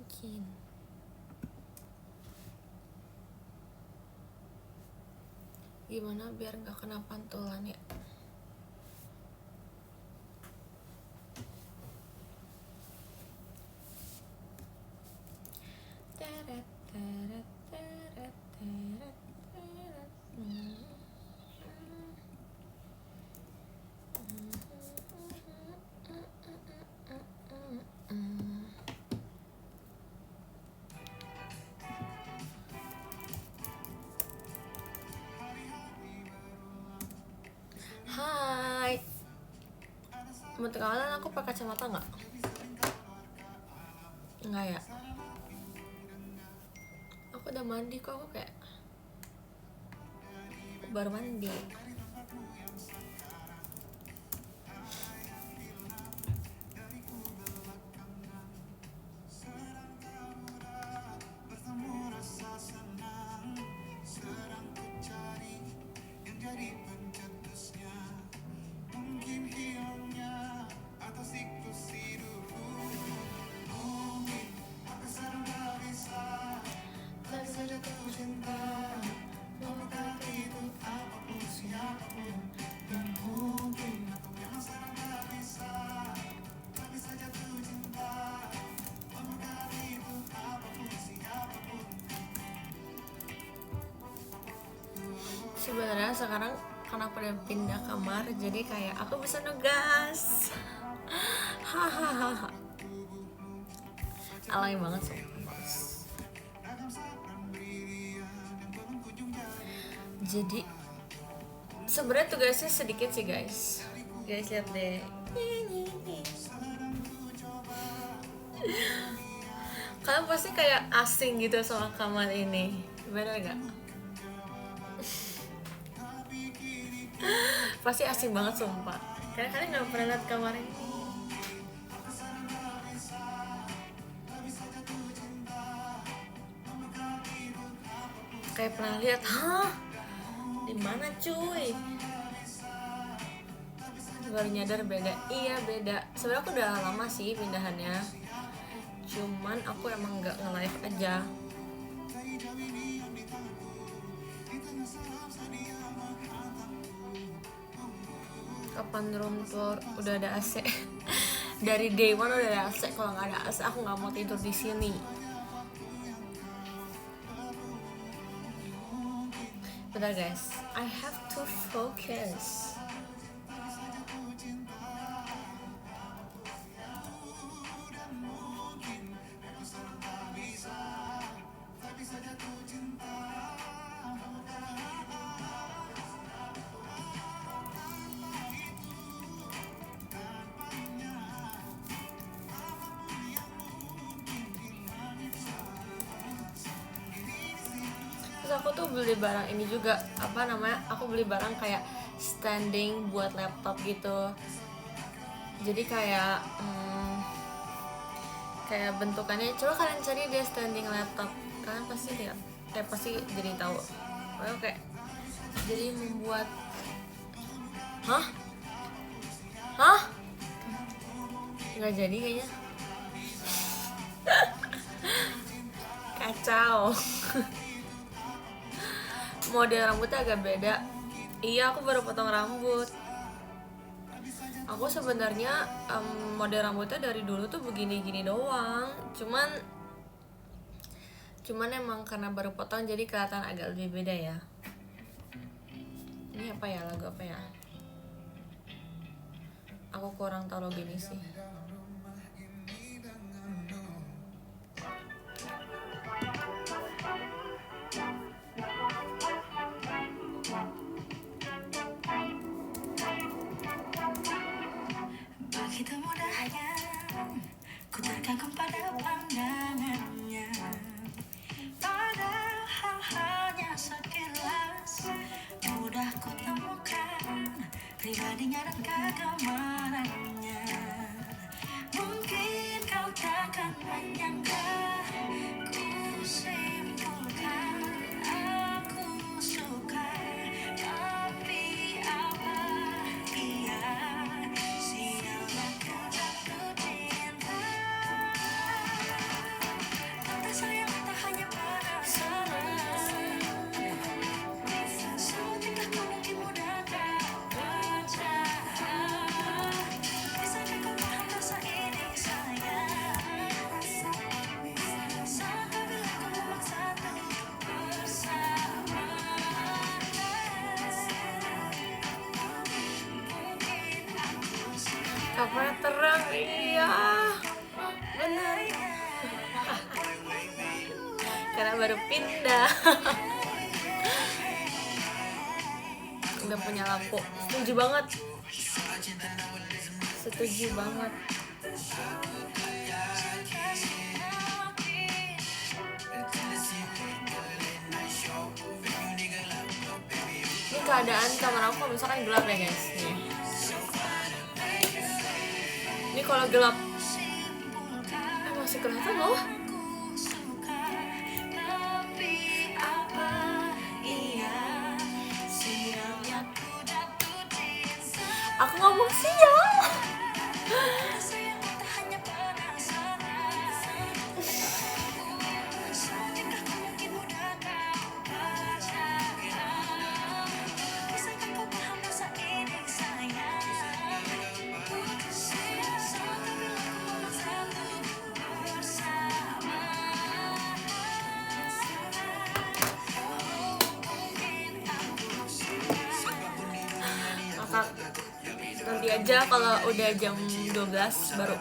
mungkin. Gimana biar nggak kena pantulan ya? Teret, teret, teret, teret, teret. Hai, mau kenalan aku pakai kacamata nggak? Nggak ya? Aku udah mandi kok, aku kayak aku baru mandi. Sebenarnya sekarang karena aku udah pindah kamar, jadi kayak aku bisa nugas. Hahaha. Alay banget sih. Jadi sebenarnya tugasnya sedikit sih guys. Guys lihat deh. Kalian pasti kayak asing gitu sama kamar ini, bener gak? Pasti asing banget sumpah. Karena kalian gak pernah lihat kamar ini. Kayak pernah lihat, hah? Di mana cuy? Baru nyadar beda. Iya beda. Sebenarnya aku udah lama sih pindahannya. Cuman aku emang nggak nge-live aja. Kapan room tour udah ada AC? Dari day one udah ada AC. Kalau nggak ada AC aku nggak mau tidur di sini. Bentar guys, I have to focus. Terus aku tuh beli barang ini juga, apa namanya, aku beli barang kayak standing buat laptop gitu. Jadi kayak kayak bentukannya, coba kalian cari deh standing laptop, kalian pasti lihat, pasti jadi tahu. Oke, jadi membuat hah nggak jadi kayaknya. Kacau. Model rambutnya agak beda. Iya, aku baru potong rambut. Aku sebenarnya model rambutnya dari dulu tuh begini-gini doang. Cuman emang karena baru potong jadi kelihatan agak lebih beda ya. Ini apa ya, lagu apa ya? Aku kurang tahu lagu ini sih. Begitu mudahnya ku terkagum pada pandangannya, padahal hanya sekilas mudah ku temukan pribadinya dan kegemarannya. Mungkin kau takkan menyangka, ku simpulkan aku suka, tapi apa iya, siapa kau jatuh cinta. Kamarnya terang, iya bener. Karena baru pindah. Udah punya lampu. Setuju banget. Setuju banget. Ini keadaan kamar aku kalau misalkan gelap ya guys. Ini kalau gelap masih kelihatan loh. Aku ngomong sial. Nanti aja kalau udah jam 12 baru.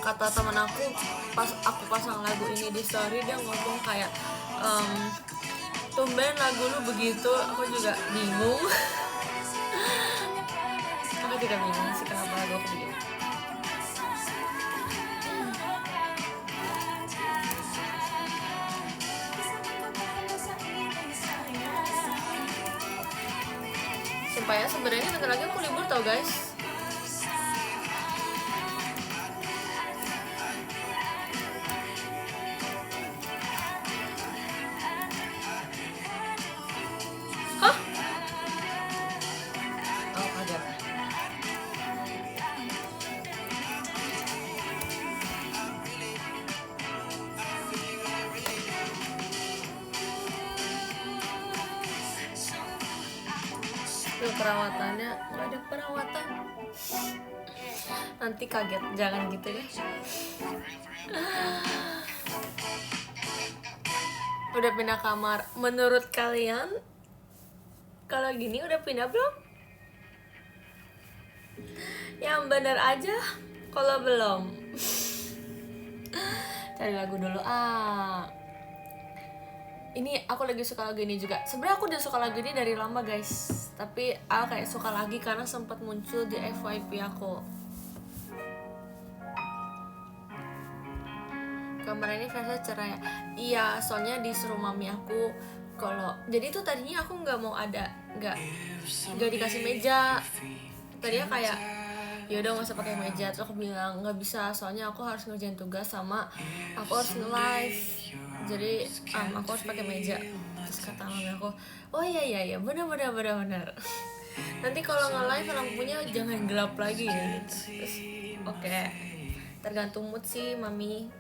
Kata teman aku pas aku pasang lagu ini di story, dia ngomong kayak tumben lagu lu begitu. Aku juga bingung. Aku juga bingung sih kenapa lagu aku begini. Supaya sebenarnya bentar lagi aku libur tau guys. Hah? Oh kaget. Perawatannya nggak ada perawatan, nanti kaget, jangan gitu deh. Udah pindah kamar. Menurut kalian kalau gini udah pindah belum? Yang bener aja kalau belum. Cari lagu dulu. Ini aku lagi suka lagu ini juga. Sebenarnya aku udah suka lagu ini dari lama guys, tapi aku kayak suka lagi karena sempat muncul di FYP aku. Kamar ini versi cerah ya. Iya, soalnya disuruh mami aku kalau jadi tuh tadinya aku nggak mau ada, nggak dikasih meja. Tadinya kayak ya udah nggak usah pakai meja. Terus aku bilang nggak bisa, soalnya aku harus ngerjain tugas sama aku harus nge-live. Jadi aku harus pakai meja. Terus kata mami aku, oh iya benar. Nanti kalau nge-live lampunya jangan gelap lagi ya gitu. Terus oke. Tergantung mood sih mami.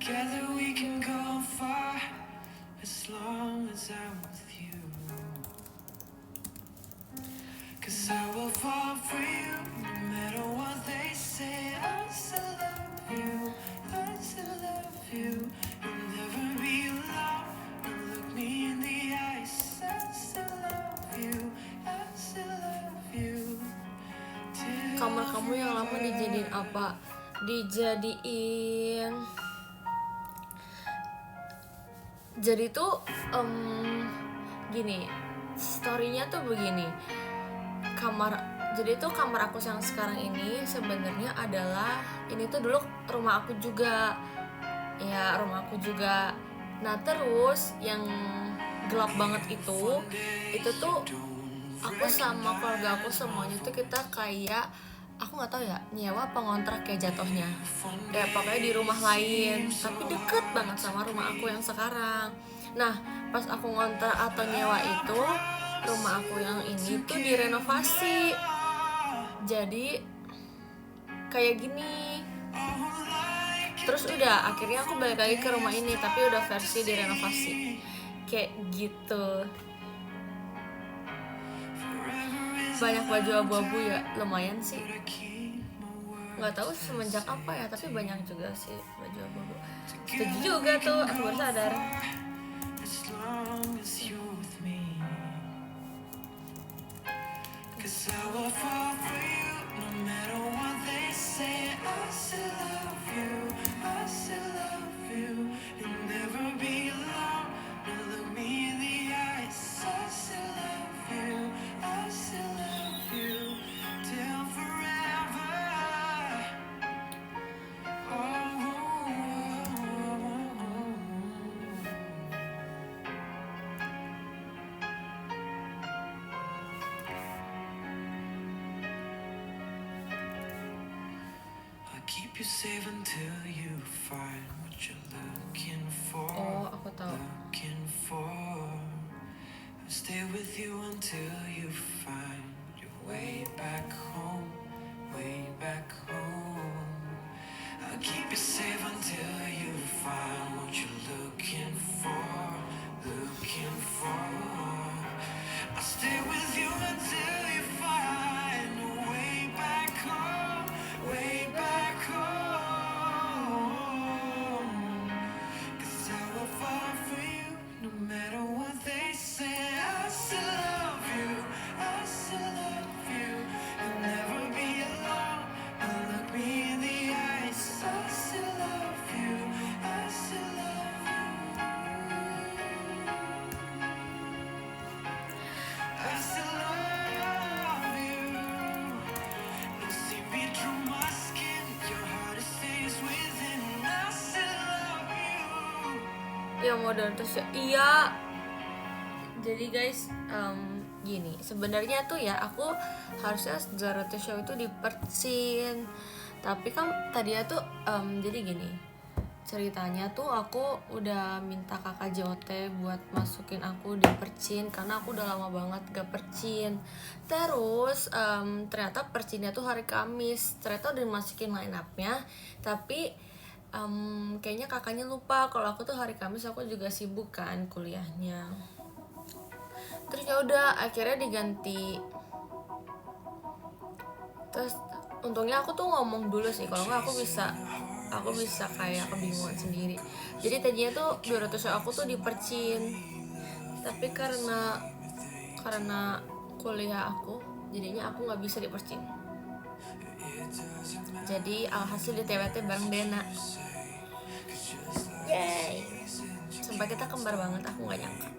Together we can go far as long as I'm with you. 'Cause I will fall for you no matter what they say. I still love you, I still love you. You'll never be alone. Look me in the eyes. I still love you, I still love you. Kamar kamu yang lama dijadiin apa? Dijadiin jadi tuh gini, storynya tuh begini. Jadi tuh kamar aku yang sekarang ini sebenarnya adalah, ini tuh dulu rumah aku juga. Ya, rumah aku juga. Nah, terus yang gelap banget itu tuh aku sama keluarga aku semuanya tuh kita kayak, aku nggak tahu ya, nyewa apa ngontrak kayak jatuhnya. Kayak pokoknya di rumah lain, tapi deket banget sama rumah aku yang sekarang. Nah, pas aku ngontrak atau nyewa itu, rumah aku yang ini tuh direnovasi. Jadi kayak gini. Terus udah, akhirnya aku balik lagi ke rumah ini, tapi udah versi direnovasi. kayak gitu. Forever is Banyak baju abu-abu ya, lumayan sih. I keep my word. Nggak tahu semenjak apa ya, tapi banyak juga sih baju abu-abu. Setuju juga tuh, aku baru sadar. As long as you're with me, 'cause I will fall for you no matter what they say. I still love you, I still love you. You'll never be alone. Now look me in the eyes. I still love you, I still love you till forever. Oh, oh, oh, oh. I'll keep you safe until you find what you're looking for. Oh, aku tahu. Looking for. I'll stay with you until you find your way back home. Way back home. I'll keep you safe until you find what you're looking for. Looking for. I'll stay with you until you find a way back home. Way back home. 'Cause I will fall for you no matter what they say. I still love you, I still love you. You'll never be alone. Now look me in the eyes. I still love you, I still love you. I still love you. You'll see me through my skin. Your heart stays within. I still love you. Ya modern terus ya. Iya. Jadi guys, gini, sebenarnya tuh ya aku harusnya Zara to Show itu dipercin. Tapi kan tadinya tuh jadi gini. Ceritanya tuh aku udah minta kakak JOT buat masukin aku di percin karena aku udah lama banget gak percin. Terus ternyata percinnya tuh hari Kamis. Ternyata udah dimasukin line up-nya, tapi kayaknya kakaknya lupa kalau aku tuh hari Kamis aku juga sibuk kan kuliahnya. Terus ya udah akhirnya diganti. Terus untungnya aku tuh ngomong dulu sih, kalau nggak aku bisa kayak kebingungan sendiri. Jadi tadinya tuh 200 show aku tuh dipercin, tapi karena kuliah aku jadinya aku nggak bisa dipercin. Jadi alhasil di TWT bareng Dena. Yeay, sampai kita kembar banget, aku nggak nyangka.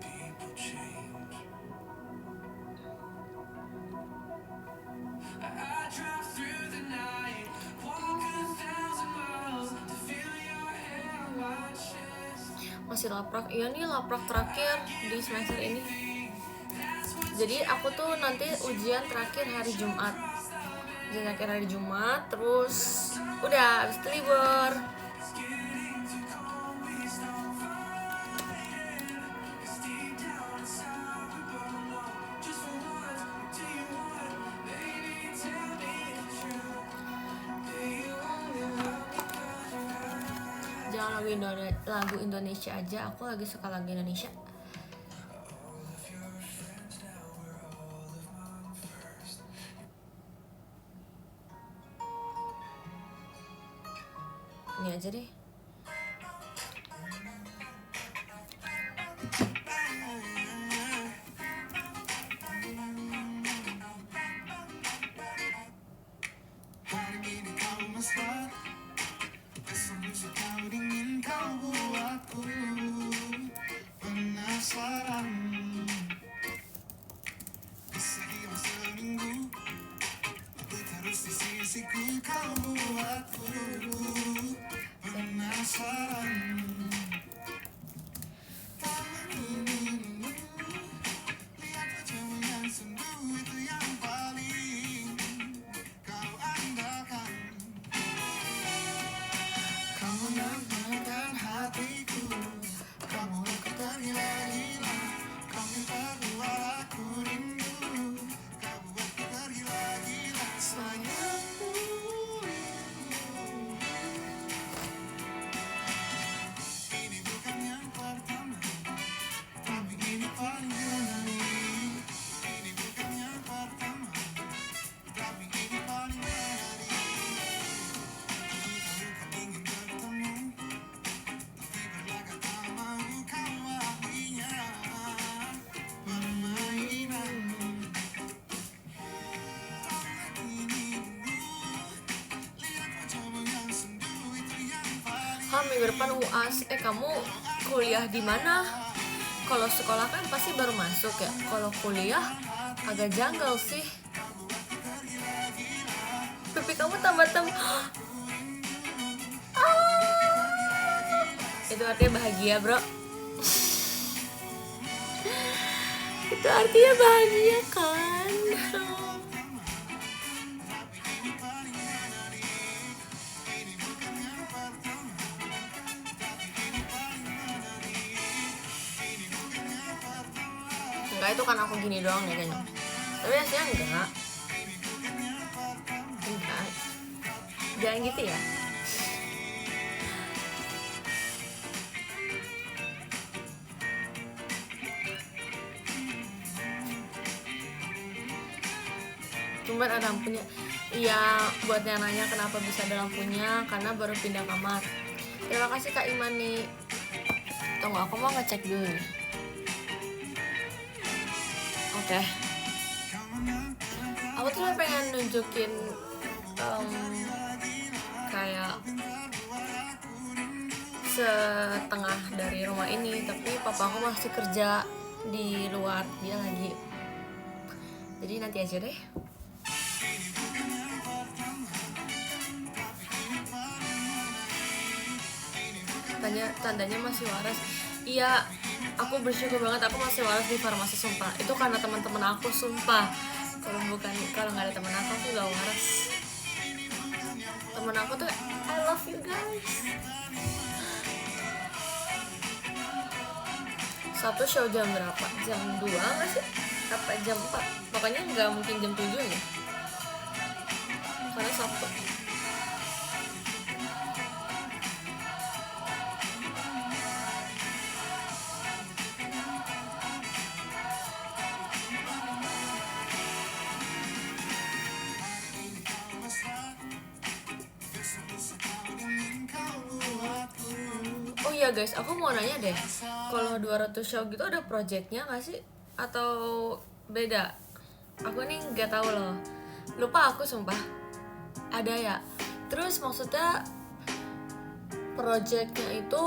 I drive through the night, walk 1,000 miles to feel your hair on my chest. Masih laprak, iya nih laprak terakhir di semester ini. Jadi aku tuh nanti ujian terakhir hari Jumat. Ujian terakhir hari Jumat, terus udah habis itu libur. Jangan lagu Indonesia aja, aku lagi suka lagu Indonesia. Ini aja deh. Hari ini kau mesra, musik kau ingin kau buatku penasaran. Bisa hilang seminggu, aku terus di sisiku, kau buatku penasaran. Lihat wajahmu yang sendu, itu yang paling kau andalkan. Kamu menenangkan hatiku, kamu aku tergila-gila, kau minta luar aku rindu, kau buatku tergila-gila. Sayangku minggu depan UAS. Kamu kuliah di mana? Kalau sekolah kan pasti baru masuk ya. Kalau kuliah agak janggal sih. Pipi kamu tambah-tambah. Itu artinya bahagia, bro. Itu artinya bahagia kan. Enggak, itu kan aku gini doang ya kayaknya. Tapi aslinya enggak. Jangan gitu ya. Tumben ada lampunya. Iya, buat yang nanya kenapa bisa ada lampunya, karena baru pindah kamar. Terima kasih Kak Imani. Tunggu, aku mau ngecek dulu nih. Oke. Aku tuh pengen nunjukin kayak setengah dari rumah ini, tapi papa aku masih kerja di luar, dia lagi. Jadi nanti aja deh. Tandanya masih waras. Iya, aku bersyukur banget aku masih waras di farmasi, sumpah. Itu karena teman-teman aku, sumpah. Kalau nggak ada teman aku nggak waras. Teman aku tuh I love you guys. Satu show jam berapa? Jam 2 nggak sih? Apa jam 4? Pokoknya nggak mungkin jam 7 ya. Karena Sabtu. Oh iya guys, aku mau nanya deh, kalau 200 show gitu ada projectnya nggak sih? Atau beda? Aku nih nggak tahu loh, lupa aku sumpah. Ada ya? Terus maksudnya projectnya itu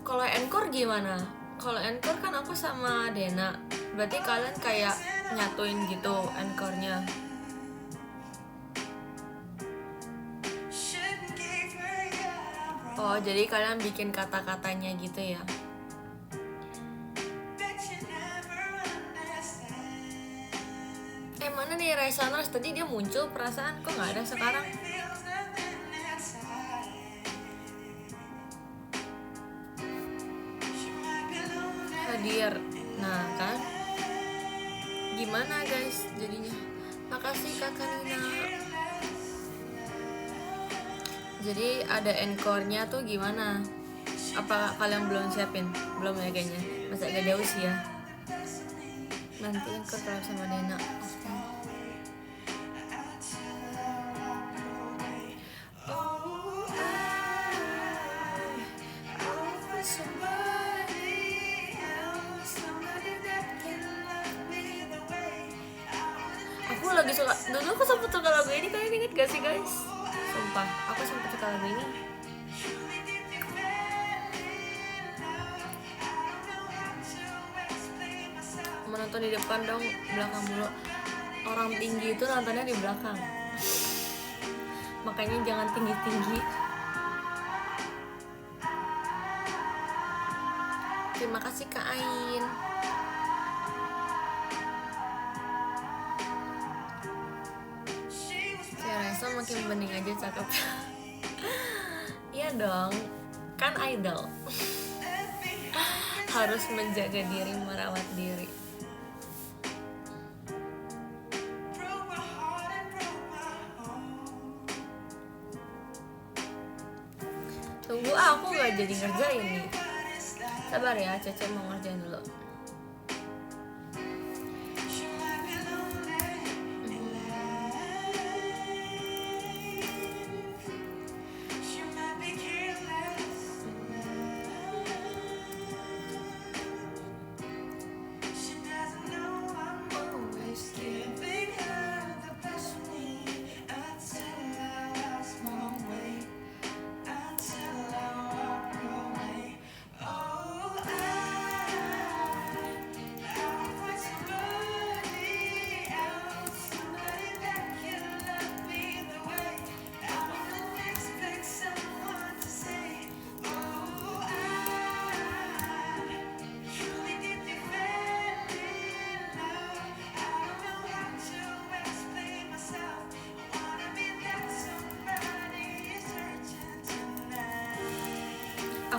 kalau encore gimana? Kalau encore kan aku sama Dena, berarti kalian kayak nyatuin gitu encore-nya. Oh, jadi kalian bikin kata-katanya gitu ya? Mana nih Raisa Nars? Tadi dia muncul, perasaan kok nggak ada sekarang? Hadir. Nah kan? Gimana guys jadinya? Makasih Kakak Nina. Jadi ada encore-nya tuh gimana? Apa kalian belum siapin? Belum ya kayaknya. Masih agak jauh sih ya. Nanti encore kalau sama Dena. Aku lagi suka. Dulu aku sempet suka lagu ini, kalian inget gak sih guys? Sumpah, aku sempet suka lagu ini. Menonton di depan dong, belakang mulu. Orang tinggi itu nontonnya di belakang. Makanya jangan tinggi-tinggi. Terima kasih Kak Ain. Rasa makin bening aja cakep. Iya dong, kan idol. Harus menjaga diri, merawat diri. Tunggu, aku gak jadi ngerjain nih. Sabar ya, Cece mau ngerjain dulu.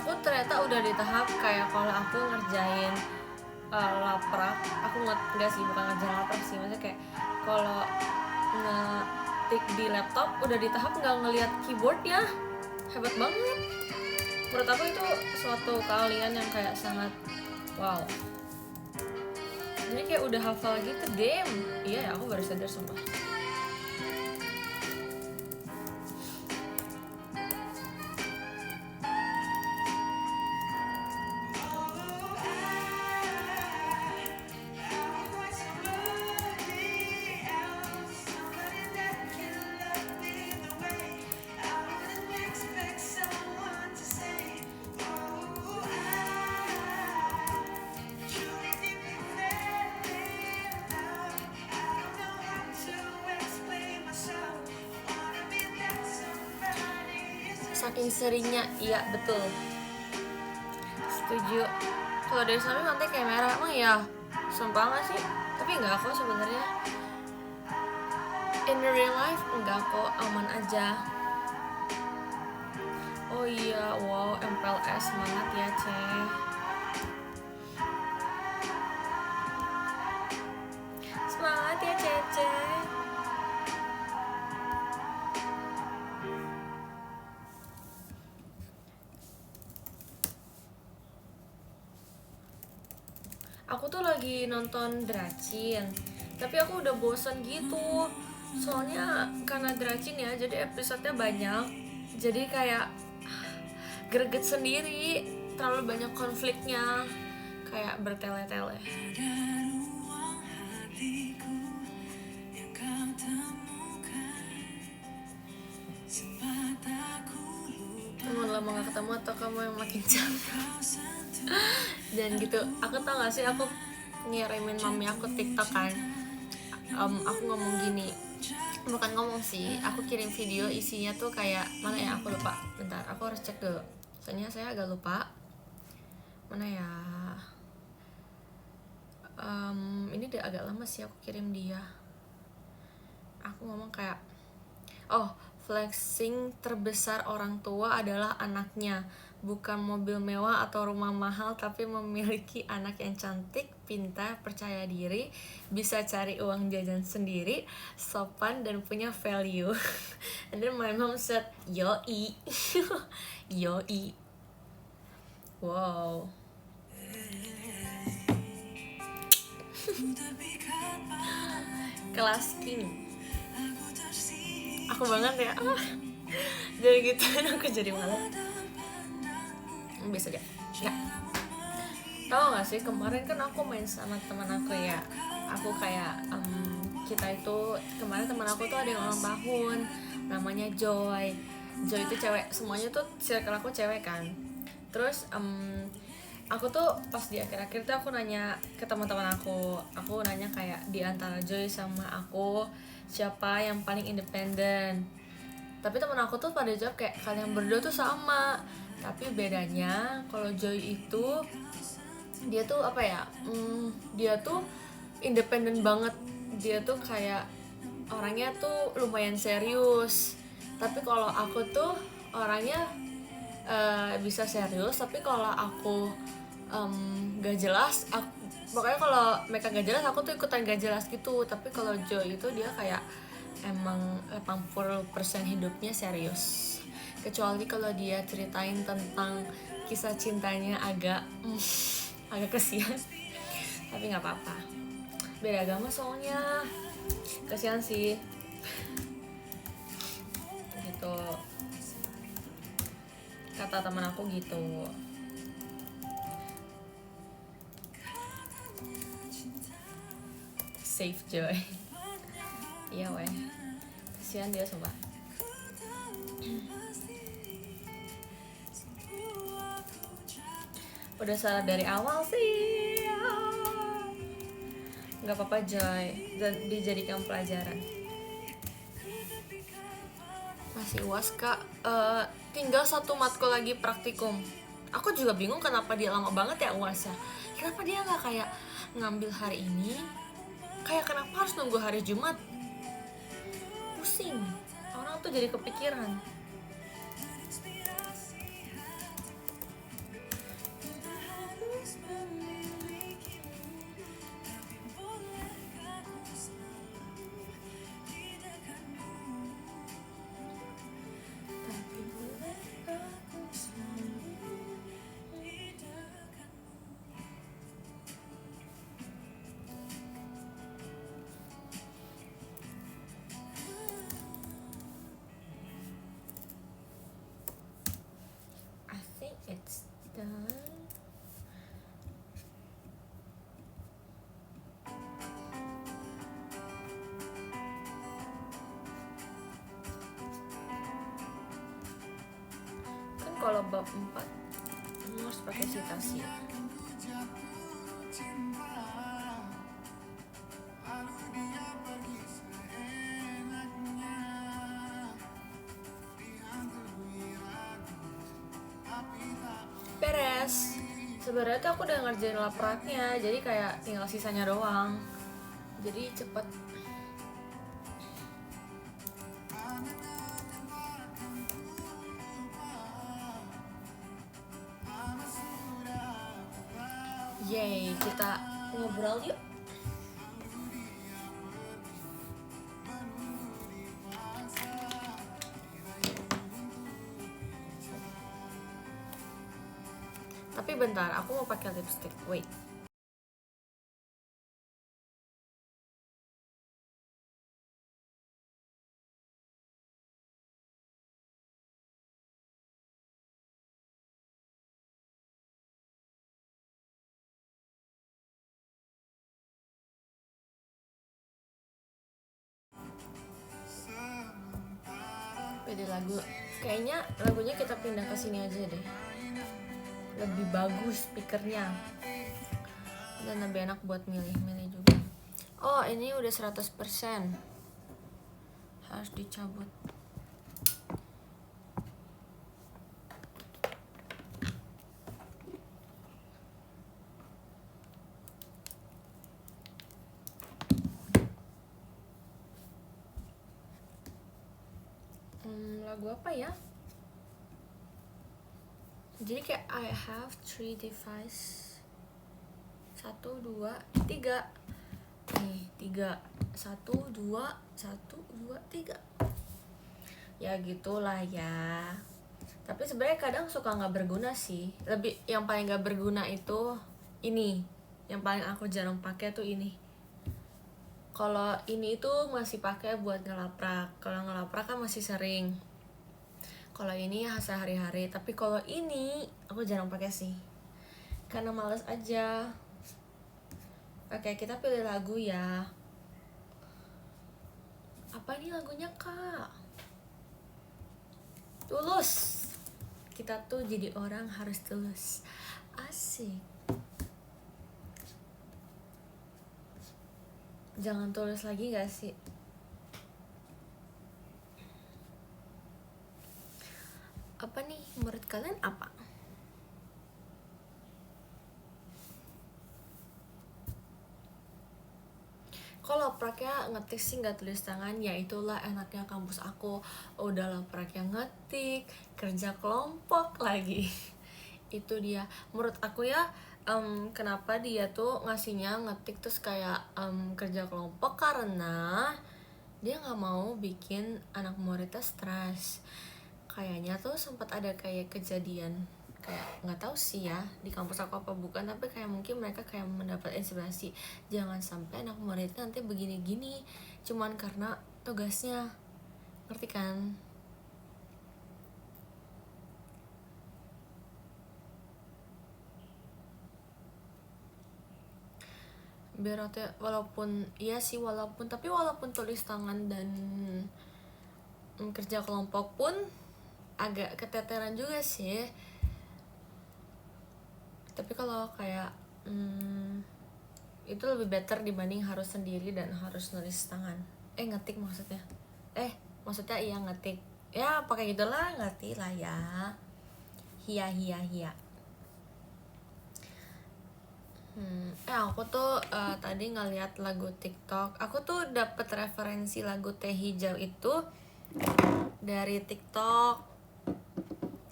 aku ternyata udah di tahap kayak kalau aku ngerjain laprak, aku nggak sih, bukan ngerjain laprak sih, maksudnya kayak kalau ngetik di laptop udah di tahap nggak ngelihat keyboardnya. Hebat banget menurut aku, itu suatu keahlian yang kayak sangat wow. Jadi kayak udah hafal gitu, damn. Iya ya, aku baru sadar sumpah. Saking seringnya, iya betul, setuju. Kalau dari sana nanti kayak merah, emang ya sumpah nggak sih? Tapi nggak kok sebenarnya, in real life enggak kok, aman aja. Oh iya, wow, MPLS semangat ya Ceh. Semangat ya Cece. Aku tuh lagi nonton Dracin, tapi aku udah bosen gitu. Soalnya karena Dracin ya, jadi episodenya banyak, jadi kayak greget sendiri, terlalu banyak konfliknya, kayak bertele-tele. Ada ruang hatiku yang kau temukan, sempat aku lupa Temen lama gak ketemu atau kamu yang makin capek? kau sentuh. Dan gitu, aku tau gak sih, aku ngirimin mami aku TikTok kan. Aku ngomong gini, bukan ngomong sih, aku kirim video isinya tuh kayak mana ya, aku lupa, bentar aku harus cek dulu, soalnya saya agak lupa mana ya. Ini udah agak lama sih aku kirim dia. Aku ngomong kayak, oh, flexing terbesar orang tua adalah anaknya, bukan mobil mewah atau rumah mahal, tapi memiliki anak yang cantik, pintar, percaya diri, bisa cari uang jajan sendiri, sopan, dan punya value. And then my mom said, yoi. Yoi. Wow. Kelas king. Aku banget ya. Jadi gitu aku jadi malu. Bisa aja. Ya. Tahu gak sih, kemarin kan aku main sama teman aku ya. Aku kayak kita itu kemarin teman aku tuh ada yang ulang tahun, namanya Joy. Joy itu cewek, semuanya tuh circle aku cewek kan. Terus aku tuh pas di akhir-akhir tuh aku nanya ke teman-teman aku nanya kayak di antara Joy sama aku siapa yang paling independen. Tapi teman aku tuh pada jawab kayak kalian berdua tuh sama. Tapi bedanya kalau Joy itu dia tuh apa ya? Dia tuh independen banget. Dia tuh kayak orangnya tuh lumayan serius. Tapi kalau aku tuh orangnya bisa serius, tapi kalau aku gak jelas, pokoknya kalau mereka gak jelas aku tuh ikutan gak jelas gitu. Tapi kalau Joy itu dia kayak emang 80% hidupnya serius, kecuali kalau dia ceritain tentang kisah cintanya agak kesian. Tapi nggak apa-apa, beda agama soalnya, kesian sih gitu, kata teman aku gitu. Safe Joy. Iya weh, kesian dia sumpah. Udah salah dari awal sih. Nggak apa-apa Joy, dijadikan pelajaran. Masih UAS kak, tinggal 1 matkul lagi praktikum. Aku juga bingung kenapa dia lama banget ya UASnya. Kenapa dia nggak kayak ngambil hari ini, kayak kenapa harus nunggu hari Jumat? Pusing, orang tuh jadi kepikiran. kalau bab 4 harus pakai citasi. Beres. Sebenarnya tuh aku udah ngerjain lapraknya, jadi kayak tinggal sisanya doang. Jadi cepet. Yeay, kita ngobrol yuk. Tapi bentar, aku mau pakai lipstick. Wait. Pilih lagu. Kayaknya lagunya kita pindah ke sini aja deh. Lebih bagus speakernya. Dan lebih enak buat milih-milih juga. Oh, ini udah 100%. Harus dicabut. Lagu apa ya? Jadi kayak I have 3 device. 1, 2, 3. Nih, 3. 1, 2, 1, 2, 3. Ya gitulah ya. Tapi sebenarnya kadang suka nggak berguna sih. Lebih yang paling nggak berguna itu ini. Yang paling aku jarang pakai tuh ini. Kalau ini itu masih pakai buat ngelaprak. Kalau ngelaprak kan masih sering. Kalau ini ya sehari-hari. Tapi kalau ini aku jarang pakai sih. Karena males aja. Oke, kita pilih lagu ya. Apa nih lagunya, Kak? Tulus. Kita tuh jadi orang harus tulus. Asik. Jangan tulus lagi gak sih? Apa nih menurut kalian apa? Kalau praknya ngetik sih nggak tulis tangan, ya itulah enaknya kampus aku. Udahlah praknya ngetik, kerja kelompok lagi. Itu dia. Menurut aku ya, kenapa dia tuh ngasihnya ngetik terus kayak kerja kelompok, karena dia nggak mau bikin anak muridnya stres. Kayaknya tuh sempat ada kayak kejadian, kayak nggak tahu sih ya di kampus aku apa bukan, tapi kayak mungkin mereka kayak mendapat inspirasi, jangan sampai anak muridnya nanti begini-gini cuman karena tugasnya, ngerti kan? Biar walaupun iya sih, walaupun tulis tangan dan kerja kelompok pun agak keteteran juga sih. Tapi kalau kayak itu lebih better dibanding harus sendiri dan harus nulis tangan. Ngetik maksudnya. Maksudnya iya ngetik. Ya pakai gitulah, ngerti lah ya. Hia. Aku tuh tadi ngeliat lagu TikTok. Aku tuh dapet referensi lagu Teh Hijau itu dari TikTok.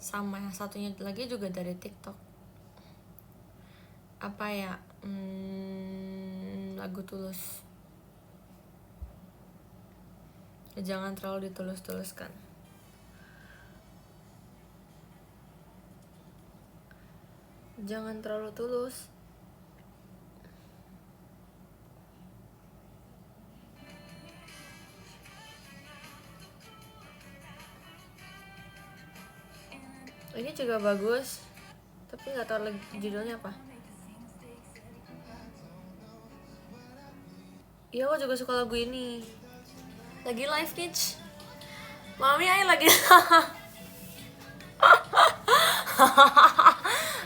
Sama yang satunya lagi juga dari TikTok. Apa ya? Lagu Tulus. Jangan terlalu ditulus-tuluskan. Jangan terlalu tulus. Ini juga bagus, tapi nggak tahu judulnya apa. Iya, aku juga suka lagu ini. Lagi live nih. Mami, ayo lagi.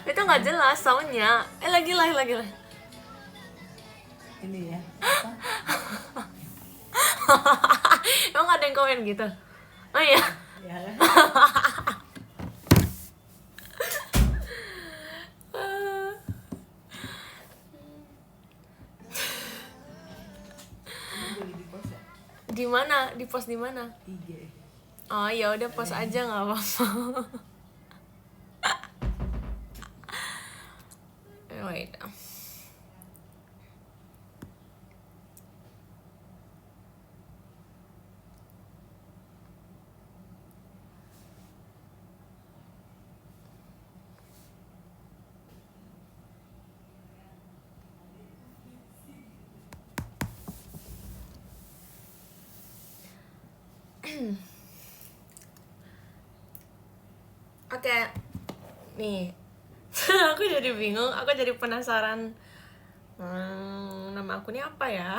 Itu nggak jelas soundnya. Lagi lah. Ini ya. Emang ada yang komen gitu? Oh iya. Ya. Ini boleh di post ya? Di mana? Di post di mana? IG. Oh ya udah post aja nggak apa-apa. Wait. Oke, nih. Aku jadi bingung, aku jadi penasaran. Nama aku ini apa ya?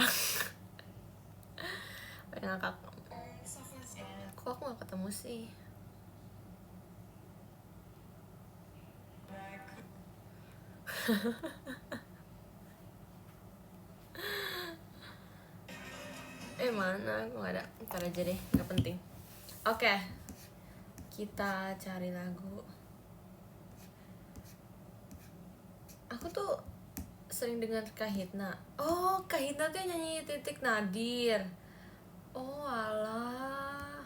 Ngakak. Kok aku gak ketemu sih? Mana? Aku gak ada. Ntar aja deh, gak penting. Oke, kita cari lagu. Aku tuh sering dengar Kahitna. Oh, Kahitna tuh yang nyanyi Titik Nadir. Oh alah,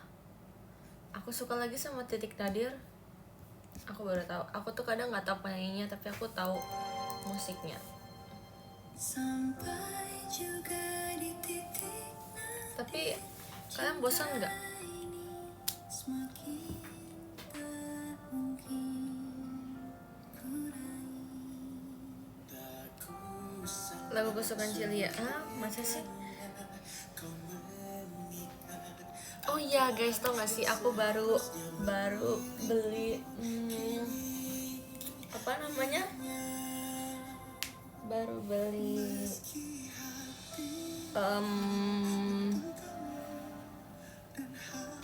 aku suka lagi sama Titik Nadir. Aku baru tahu. Aku tuh kadang nggak tahu penyanyinya, tapi aku tahu musiknya. Sampai juga di titik Tapi kalian bosan nggak? semakin tak mungkin Lagu kesukaan Cilia? Masa sih? Oh iya guys, tau gak sih aku baru beli apa namanya? Baru beli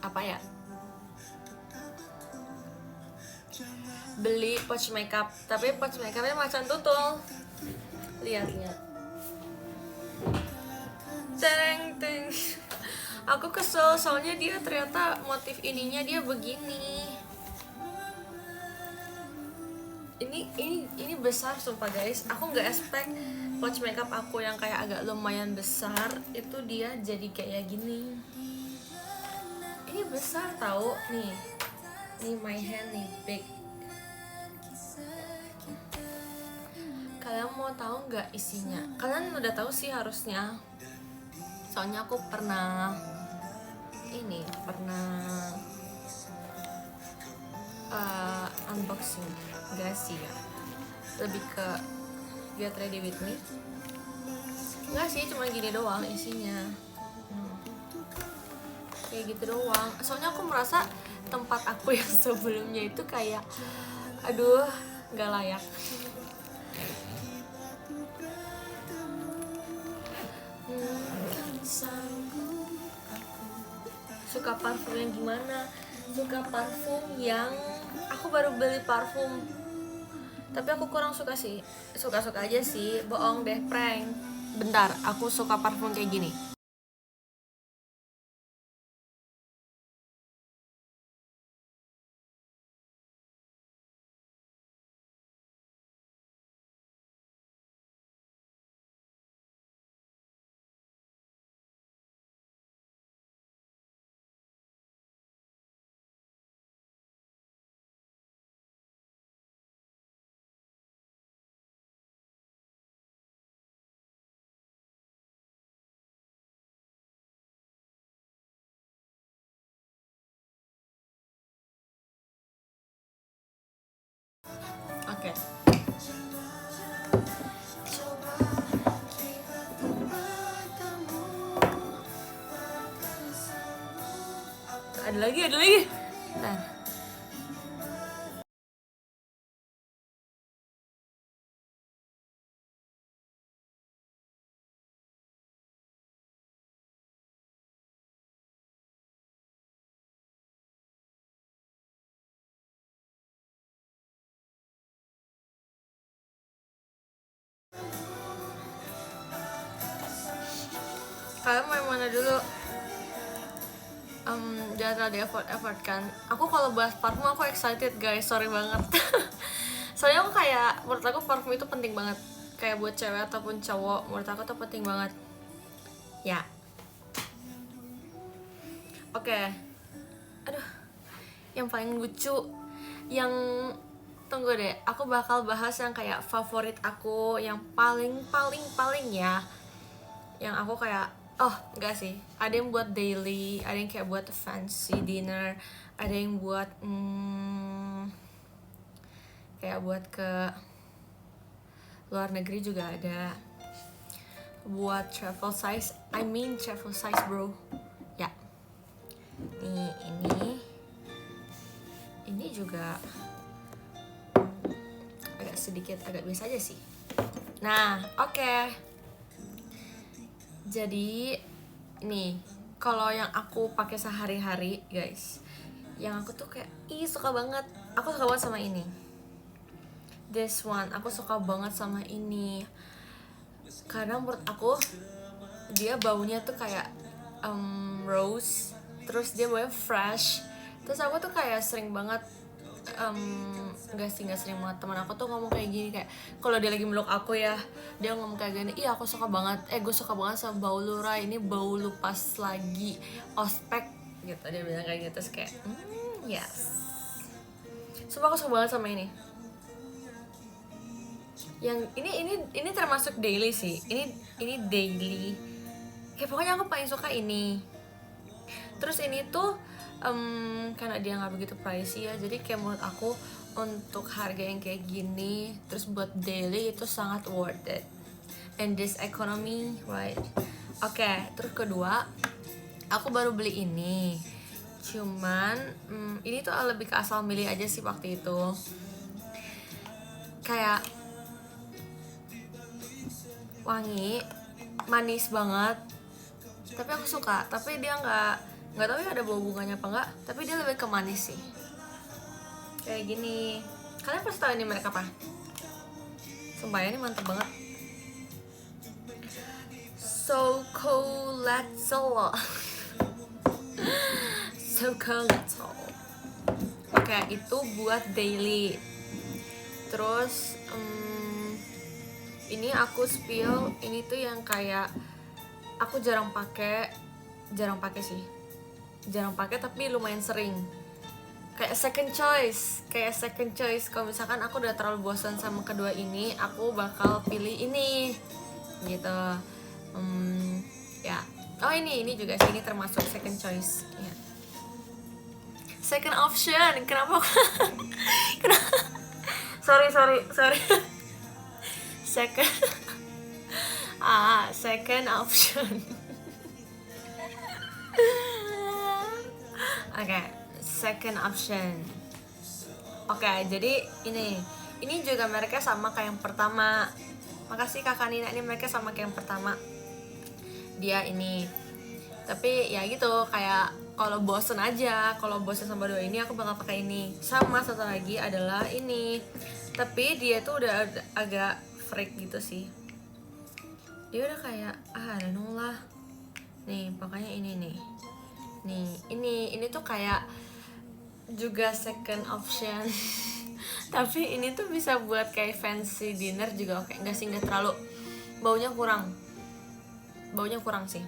apa ya? Beli pouch makeup, tapi pouch makeupnya macan tutul. Lihat. Teng. Aku kesel soalnya dia ternyata motif ininya dia begini. Ini besar sumpah guys. Aku nggak expect pouch makeup aku yang kayak agak lumayan besar itu dia jadi kayak gini. Ini besar tahu nih. Nih my hand nih big. Kalian mau tahu nggak isinya? Kalian udah tahu sih harusnya. Soalnya aku pernah unboxing, gak sih ya? Lebih ke Get Ready With Me. Enggak sih, cuma gini doang isinya. Kayak gitu doang. Soalnya aku merasa tempat aku yang sebelumnya itu kayak aduh, gak layak. Suka parfum yang gimana? Suka parfum yang aku baru beli parfum, tapi aku kurang suka sih. Suka-suka aja sih, bohong deh, prank. Bentar, aku suka parfum kayak gini. Oke. Ada lagi. Nah. Kalian mau yang mana dulu? Jangan terlalu effort kan. Aku kalau bahas parfum aku excited guys, sorry banget. Soalnya aku kayak, menurut aku parfum itu penting banget. Kayak buat cewek ataupun cowok, menurut aku tuh penting banget. Ya. Oke. Aduh. Yang paling lucu, yang tunggu deh, aku bakal bahas yang kayak favorit aku, yang paling ya. Yang aku kayak, oh enggak sih, ada yang buat daily, ada yang kayak buat fancy dinner, ada yang buat kayak buat ke luar negeri juga ada, buat travel size bro. Ya, nih ini juga agak biasa aja sih. Nah, oke. Jadi nih, kalau yang aku pakai sehari-hari guys, yang aku tuh kayak suka banget sama ini. This one, aku suka banget sama ini. Karena menurut aku dia baunya tuh kayak rose, terus dia baunya fresh. Terus aku tuh kayak sering banget nggak sering banget, teman aku tuh ngomong kayak gini, kayak kalau dia lagi meluk aku ya, dia ngomong kayak gini, iya aku suka banget, gue suka banget sama bau lu Ra, ini bau lu pas lagi ospek gitu, dia bilang kayak gitu. Terus kayak yes, sumpah aku suka banget sama ini. Yang ini termasuk daily sih, ini daily, kayak pokoknya aku paling suka ini. Terus ini tuh karena dia nggak begitu pricey ya, jadi kayak menurut aku untuk harga yang kayak gini, terus buat daily itu sangat worth it in this economy, right? Oke, terus kedua, aku baru beli ini, cuman ini tuh lebih ke asal milih aja sih waktu itu. Kayak wangi, manis banget, tapi aku suka. Tapi dia nggak tahu ya ada bau bunganya apa enggak, tapi dia lebih ke manis sih. Kayak gini. Kalian pasti tahu ini merek apa? Sumpah ya, ini mantep banget. Socolatol. Socolatol. Oke, itu buat daily. Terus ini aku spill, ini tuh yang kayak aku jarang pakai tapi lumayan sering, kayak second choice. Kalau misalkan aku udah terlalu bosan sama kedua ini, aku bakal pilih ini gitu. Ya, oh ini juga sih, ini termasuk second choice ya. Second option, kenapa sorry second option. Oke, second option. Oke, jadi ini juga mereknya sama kayak yang pertama. Makasih Kakak Nina, ini mereknya sama kayak yang pertama. Dia ini. Tapi ya gitu, kayak kalau bosen sama dua ini, aku bakal pakai ini. Sama satu lagi adalah ini. Tapi dia tuh udah agak freak gitu sih. Dia udah kayak I don't know lah. Nih, pokoknya ini nih. Nih, ini tuh kayak juga second option. Tapi ini tuh bisa buat kayak fancy dinner juga oke. Enggak sih, enggak terlalu, baunya kurang sih.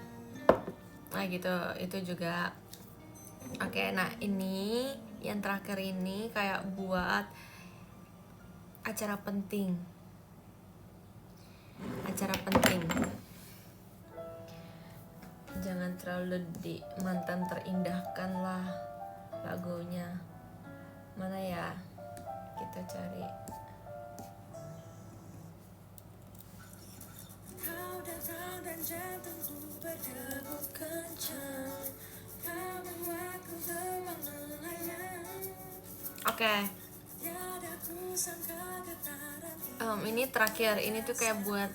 Nah gitu, itu juga oke. Nah ini yang terakhir ini kayak buat acara penting. Jangan terlalu di mantan terindahkan lah lagunya. Mana ya? Kita cari. Kau datang dan jantungku berdegup kencang. Kau membuatku terbang melayang. Oke. Tiada kusangka getaran Ini terakhir. Ini tuh kayak buat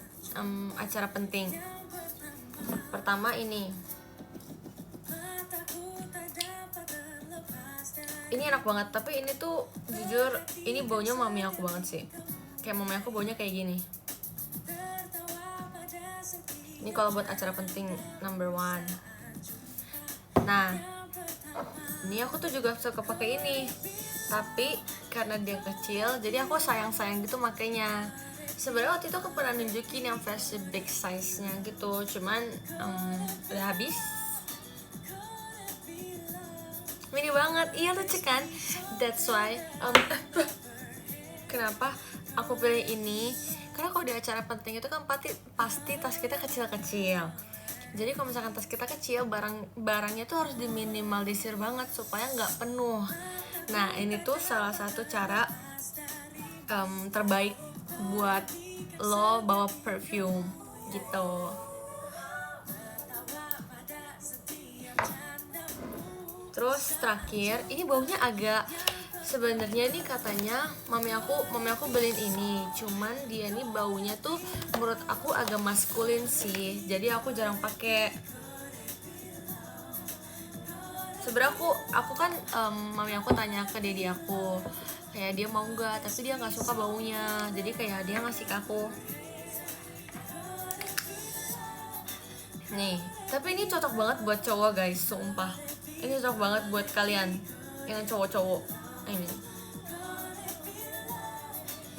acara penting. Pertama ini enak banget, tapi ini tuh jujur ini baunya mami aku banget sih. Kayak mami aku baunya kayak gini. Ini kalau buat acara penting number one. Nah, ini aku tuh juga suka pakai ini, tapi karena dia kecil jadi aku sayang gitu makainya. Sebenarnya waktu itu aku pernah nunjukin yang versi big size nya gitu, cuman udah habis. Mini banget, iya lucu kan? That's why kenapa aku pilih ini, karena kalau di acara penting itu kan pasti tas kita kecil-kecil. Jadi kalau misalkan tas kita kecil, barangnya tuh harus diminimalisir banget supaya nggak penuh. Nah ini tuh salah satu cara terbaik buat lo bawa perfume gitu. Terus terakhir, ini baunya agak, sebenarnya nih katanya mami aku beliin ini, cuman dia nih baunya tuh menurut aku agak maskulin sih, jadi aku jarang pakai. Sebenarnya aku kan mami aku tanya ke dedi aku kayak dia mau nggak, tapi dia nggak suka baunya, jadi kayak dia ngasih ke aku. Nih, tapi ini cocok banget buat cowok guys, sumpah. Ini cocok banget buat kalian yang cowok-cowok.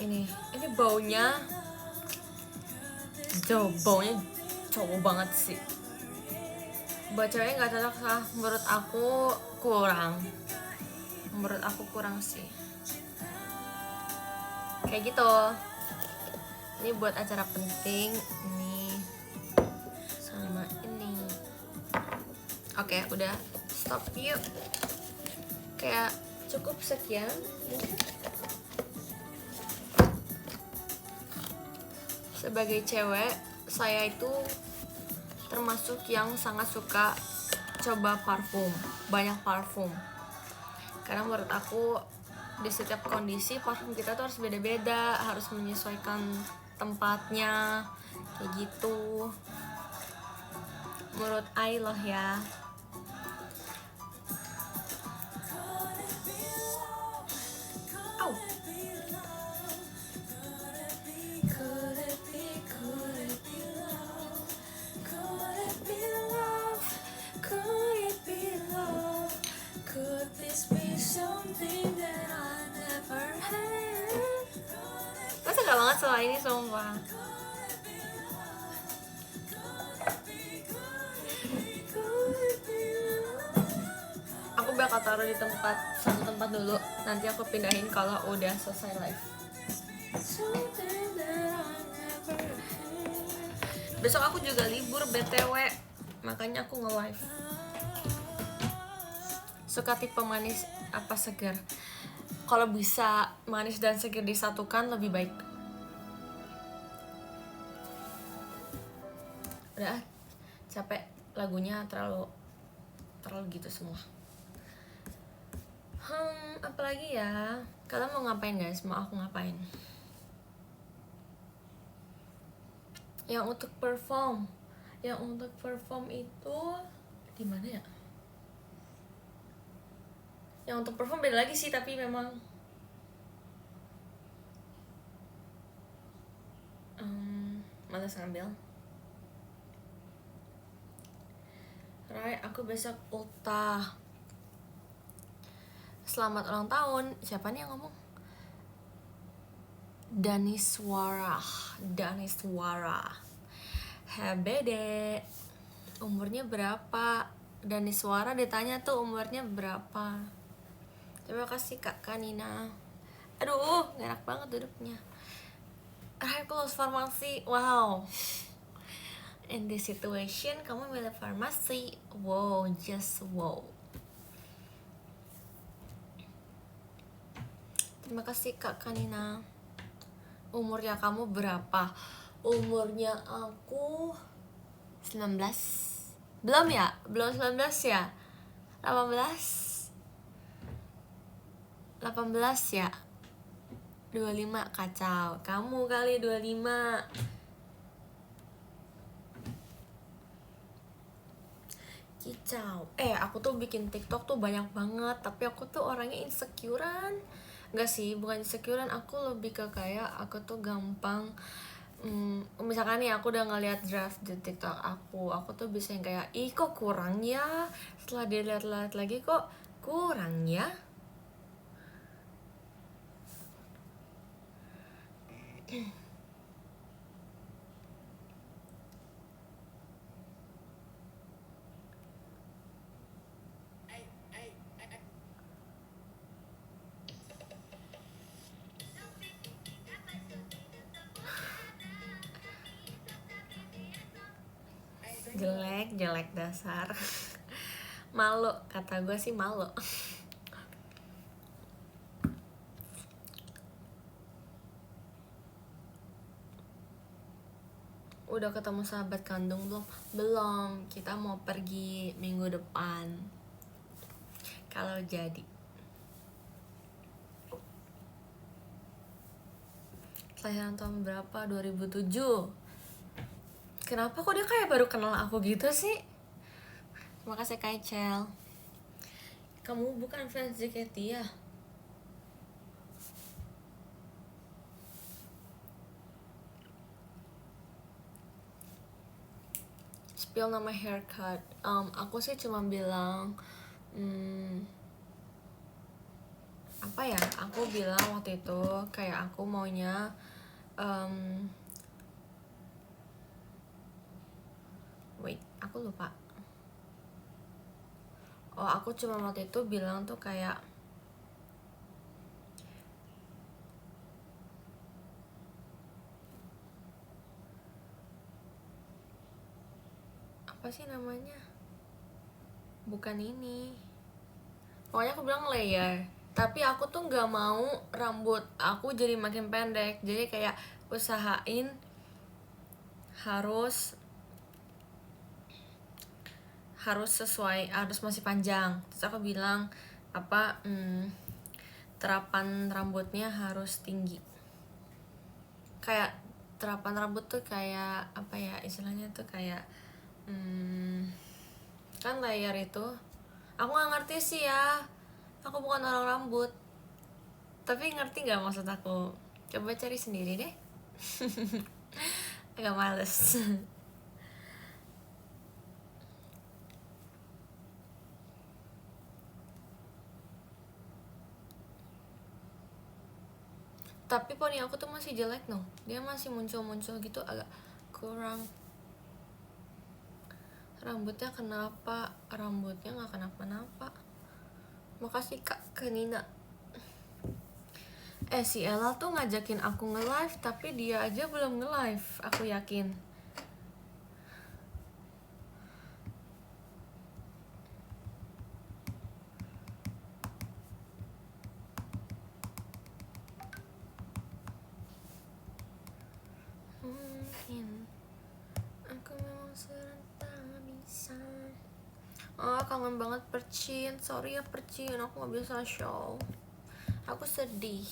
Ini baunya baunya cowok banget sih. Buat cewek nggak cocok sah, menurut aku kurang sih. Kayak gitu. Ini buat acara penting. Ini sama ini. Oke, udah stop yuk. Kayak cukup sekian. Sebagai cewek, saya itu termasuk yang sangat suka coba parfum, banyak parfum. Karena menurut aku di setiap kondisi parfum kita tuh harus beda-beda, harus menyesuaikan tempatnya, kayak gitu. Menurut I loh ya. Masa gak banget soal ini sumpah. Aku bakal taruh di satu tempat dulu, nanti aku pindahin kalau udah selesai live. Besok aku juga libur BTW, makanya aku nge-live. Suka tipe manis apa segar? Kalau bisa manis dan segar disatukan lebih baik. Udah capek lagunya, terlalu gitu semua. Apalagi ya? Kalian mau ngapain guys? Mau aku ngapain? Yang untuk perform itu di mana ya? Yang untuk perform beda lagi sih, tapi memang malas ngambil. Rai, aku besok ultah. Selamat ulang tahun. Siapa nih yang ngomong? Daniswara. Hebede. Umurnya berapa? Daniswara ditanya tuh umurnya berapa. Terima kasih Kak Kanina. Aduh, gak enak banget duduknya. Rai close farmasi. Wow. In this situation, kamu milih farmasi. Wow, just wow. Terima kasih Kak Kanina. Umurnya kamu berapa? Umurnya aku 19. Belum ya? Belum 19 ya? 18 ya? 25, kacau. Kamu kali 25. Kicau. Aku tuh bikin TikTok tuh banyak banget, tapi aku tuh orangnya insecurean. Enggak sih, bukan insecurean, aku lebih ke kayak aku tuh gampang misalkan nih aku udah ngeliat draft di TikTok aku tuh bisa yang kayak ih kok kurang ya, setelah dilihat-lihat lagi kok kurang ya. Jelek dasar. Malu, kata gue sih malu. Udah ketemu sahabat kandung belum? Belum, kita mau pergi minggu depan kalau jadi. Kelahiran tahun berapa? 2007. Kenapa kok dia kayak baru kenal aku gitu sih? Makasih Kaicel. Kamu bukan fans JKT ya? Spill nama haircut. Aku sih cuma bilang apa ya? Aku bilang waktu itu kayak aku maunya wait, aku lupa. Oh, aku cuma waktu itu bilang tuh kayak apa sih namanya? Bukan ini. Pokoknya aku bilang layer. Tapi aku tuh nggak mau rambut aku jadi makin pendek. Jadi kayak usahain harus sesuai, harus masih panjang. Terus aku bilang apa terapan rambutnya harus tinggi. Kayak terapan rambut tuh kayak apa ya istilahnya tuh kayak kan layer itu aku nggak ngerti sih ya, aku bukan orang rambut, tapi ngerti nggak maksud aku? Coba cari sendiri deh. Agak males. Tapi poni aku tuh masih jelek no, dia masih muncul-muncul gitu, agak kurang. Rambutnya kenapa? Rambutnya nggak kenapa-napa. Makasih kak ke Nina. Si Ella tuh ngajakin aku nge-live, tapi dia aja belum nge-live, aku yakin. Mungkin aku memang serentak bisa. Kangen banget Percin. Sorry ya Percin, aku gak bisa show. Aku sedih.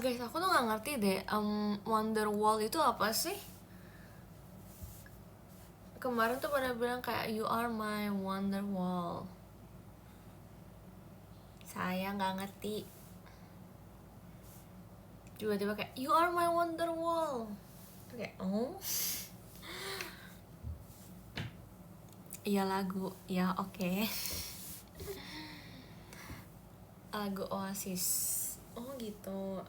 Guys, aku tuh gak ngerti deh Wonderwall itu apa sih? Kemarin tuh pada bilang kayak you are my Wonderwall. Saya gak ngerti. Tiba-tiba kayak you are my Wonderwall. Kayak oh iya lagu, ya oke. Lagu Oasis. Oh gitu.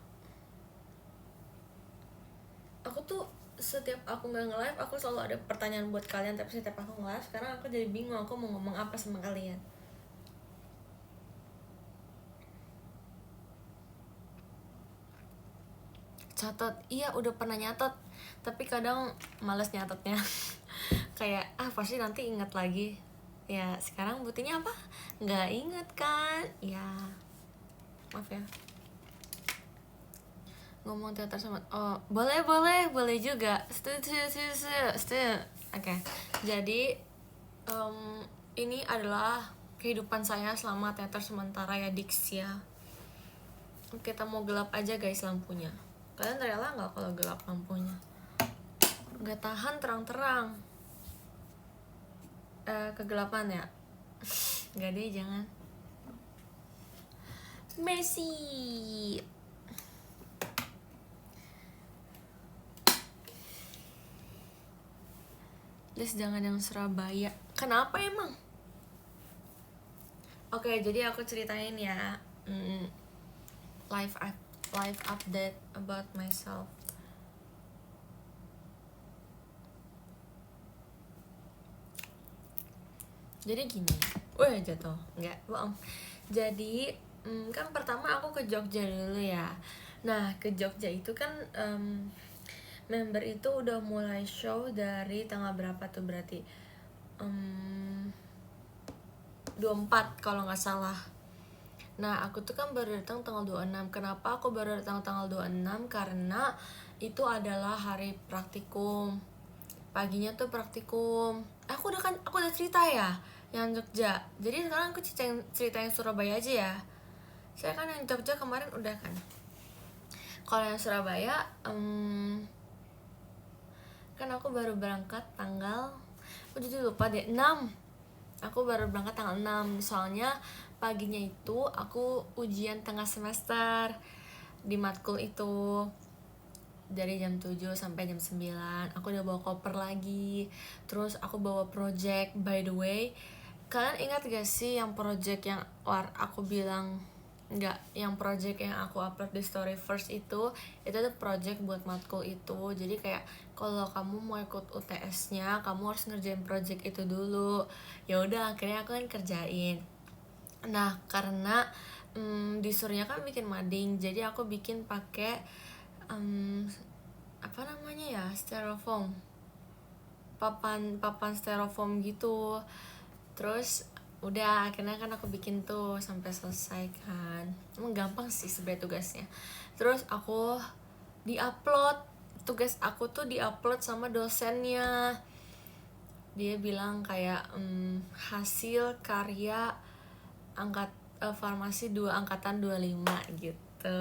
Aku tuh setiap aku nggak nge-live aku selalu ada pertanyaan buat kalian, tapi setiap aku nge-live sekarang aku jadi bingung aku mau ngomong apa sama kalian. Catat, iya udah pernah nyatet, tapi kadang males nyatetnya. Kayak pasti nanti inget lagi. Ya sekarang buktinya apa? Nggak inget kan? Ya maaf ya. Ngomong teater sama boleh juga. Setuju. Oke. Jadi ini adalah kehidupan saya selama teater sementara ya Dix ya. kita mau gelap aja guys lampunya. Kalian rela nggak kalau gelap lampunya? Nggak tahan terang-terang. Kegelapan ya? Nggak deh, jangan. Messi. Please jangan yang Surabaya. Kenapa emang? Oke, jadi aku ceritain ya. Live update about myself. Jadi gini. Jatuh. Enggak, bohong. Jadi kan pertama aku ke Jogja dulu ya. Nah, ke Jogja itu kan member itu udah mulai show dari tanggal berapa tuh berarti 24 kalau nggak salah. Nah, aku tuh kan baru datang tanggal 26. Kenapa aku baru datang tanggal 26? Karena itu adalah hari praktikum. Paginya tuh praktikum. Aku udah cerita ya yang Jogja. Jadi sekarang aku cerita yang Surabaya aja ya. Saya kan yang Jogja kemarin udah kan. Kalau yang Surabaya kan aku baru berangkat tanggal, aku jadi lupa deh, 6. Aku baru berangkat tanggal 6. Soalnya paginya itu aku ujian tengah semester di matkul itu. Dari jam 7 sampai jam 9 aku udah bawa koper lagi. Terus aku bawa project. By the way, kalian ingat gak sih yang project yang aku bilang enggak, yang project yang aku upload di story first itu tuh project buat matkul itu. Jadi kayak kalau kamu mau ikut UTS-nya kamu harus ngerjain project itu dulu. Ya udah, akhirnya aku kan kerjain. Nah, karena disuruhnya kan bikin mading, jadi aku bikin pakai apa namanya ya, styrofoam, papan styrofoam gitu. Terus udah akhirnya kan aku bikin tuh sampai selesai kan. Emang gampang sih sebenarnya tugasnya. Terus aku tugas aku tuh diupload sama dosennya. Dia bilang kayak hasil karya farmasi 2 angkatan 25 gitu.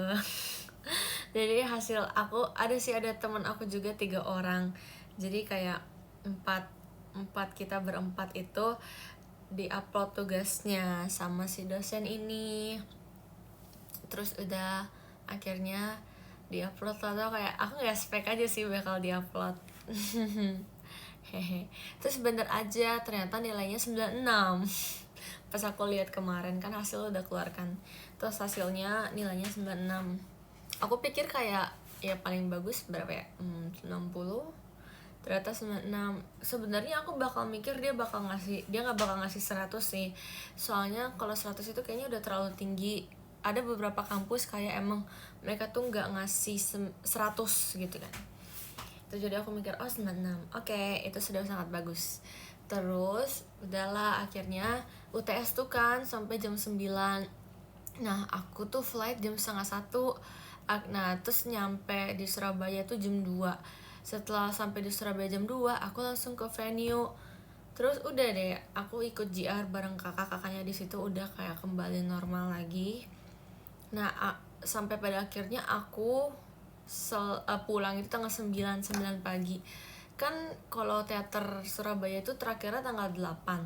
Jadi hasil aku ada teman aku juga 3 orang. Jadi kayak kita berempat itu di-upload tugasnya sama si dosen ini. Terus udah akhirnya di-upload, lalu kayak aku gak expect aja sih bakal di-upload. Hehe. Terus bener aja ternyata nilainya 96. Pas aku lihat kemarin kan hasil udah keluar kan. Terus hasilnya nilainya 96. Aku pikir kayak ya paling bagus berapa ya? 90. Ternyata 96. Sebenarnya aku bakal mikir dia nggak bakal ngasih 100 sih. Soalnya kalau 100 itu kayaknya udah terlalu tinggi. Ada beberapa kampus kayak emang mereka tuh nggak ngasih 100 gitu kan. Terus jadi aku mikir 96. Oke, itu sudah sangat bagus. Terus udahlah, akhirnya UTS tuh kan sampai jam 9. Nah, aku tuh flight jam 12:30. Nah, terus nyampe di Surabaya tuh jam 2. Setelah sampai di Surabaya jam 2, aku langsung ke venue. Terus udah deh, aku ikut JR bareng kakak-kakaknya di situ, udah kayak kembali normal lagi. Nah, sampai pada akhirnya aku pulang itu tanggal 9 pagi. Kan kalau teater Surabaya itu terakhirnya tanggal 8.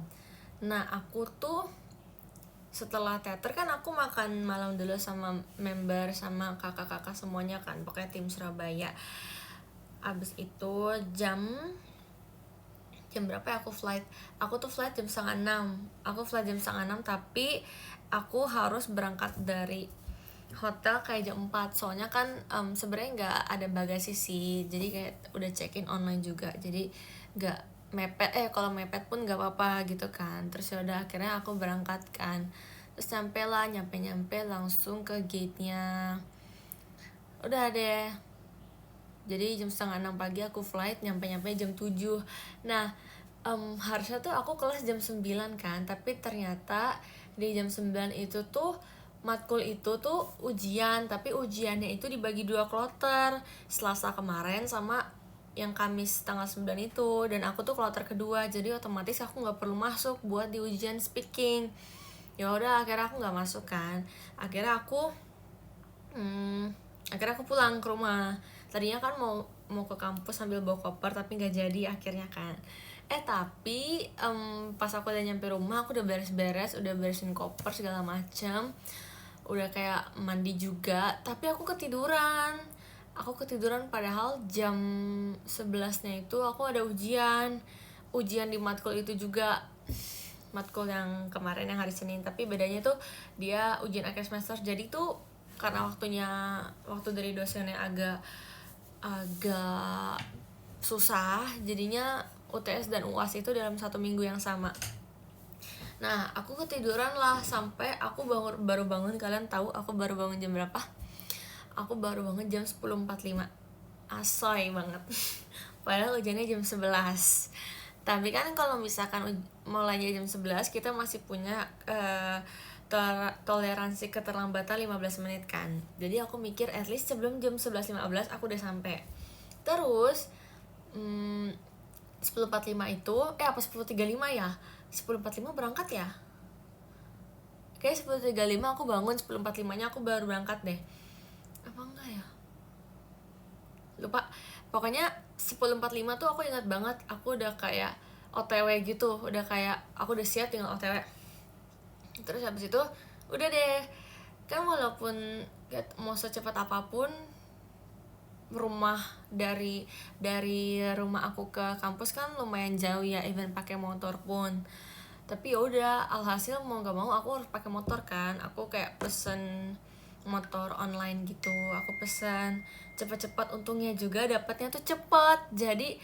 Nah, aku tuh setelah teater kan aku makan malam dulu sama member sama kakak-kakak semuanya kan, pokoknya tim Surabaya. Abis itu jam berapa ya aku flight? Aku tuh flight jam 5:30. Aku flight jam 5:30, tapi aku harus berangkat dari hotel kayak jam 4. Soalnya kan sebenarnya nggak ada bagasi sih, jadi kayak udah check in online juga, jadi nggak mepet. Kalau mepet pun nggak apa-apa gitu kan. Terus ya udah akhirnya aku berangkat kan. Terus nyampe langsung ke gate-nya. Udah deh. Jadi jam 5:30 pagi aku flight, nyampe jam 7. Nah, harusnya tuh aku kelas jam 9 kan, tapi ternyata di jam 9 itu tuh matkul itu tuh ujian, tapi ujiannya itu dibagi 2 kloter, Selasa kemarin sama yang Kamis tanggal 9 itu. Dan aku tuh kloter kedua, jadi otomatis aku gak perlu masuk buat di ujian speaking. Ya udah, akhirnya aku gak masuk kan. Akhirnya aku Akhirnya aku pulang ke rumah. Tadinya kan mau ke kampus sambil bawa koper, tapi nggak jadi akhirnya kan. Tapi pas aku udah nyampe rumah, aku udah beres-beres, udah beresin koper segala macam, udah kayak mandi juga, tapi aku ketiduran. Padahal jam 11-nya itu aku ada ujian di matkul itu juga, matkul yang kemarin yang hari Senin, tapi bedanya tuh dia ujian akhir semester. Jadi tuh karena waktu dari dosennya agak agak susah, jadinya UTS dan UAS itu dalam 1 minggu yang sama. Nah, aku ketiduran lah sampai aku baru bangun. Kalian tahu aku baru bangun jam berapa? Aku baru bangun jam 10.45. Asoy banget. Padahal ujiannya jam 11. Tapi kan kalau misalkan mulainya jam 11, kita masih punya toleransi keterlambatan 15 menit kan. Jadi aku mikir at least sebelum jam 11.15 aku udah sampai. Terus 10.45 itu apa 10.35 ya? 10.45 berangkat ya? Kayak 10.35 aku bangun, 10.45-nya aku baru berangkat deh. Apa enggak ya? Lupa. Pokoknya 10.45 tuh aku ingat banget, aku udah kayak OTW gitu, udah kayak aku udah siap tinggal OTW. Terus habis itu udah deh, kan walaupun mau secepat apapun rumah dari rumah aku ke kampus kan lumayan jauh ya, even pakai motor pun. Tapi ya udah, alhasil mau gak mau aku harus pakai motor kan. Aku kayak pesen motor online gitu, aku pesan cepet-cepet, untungnya juga dapatnya tuh cepet. Jadi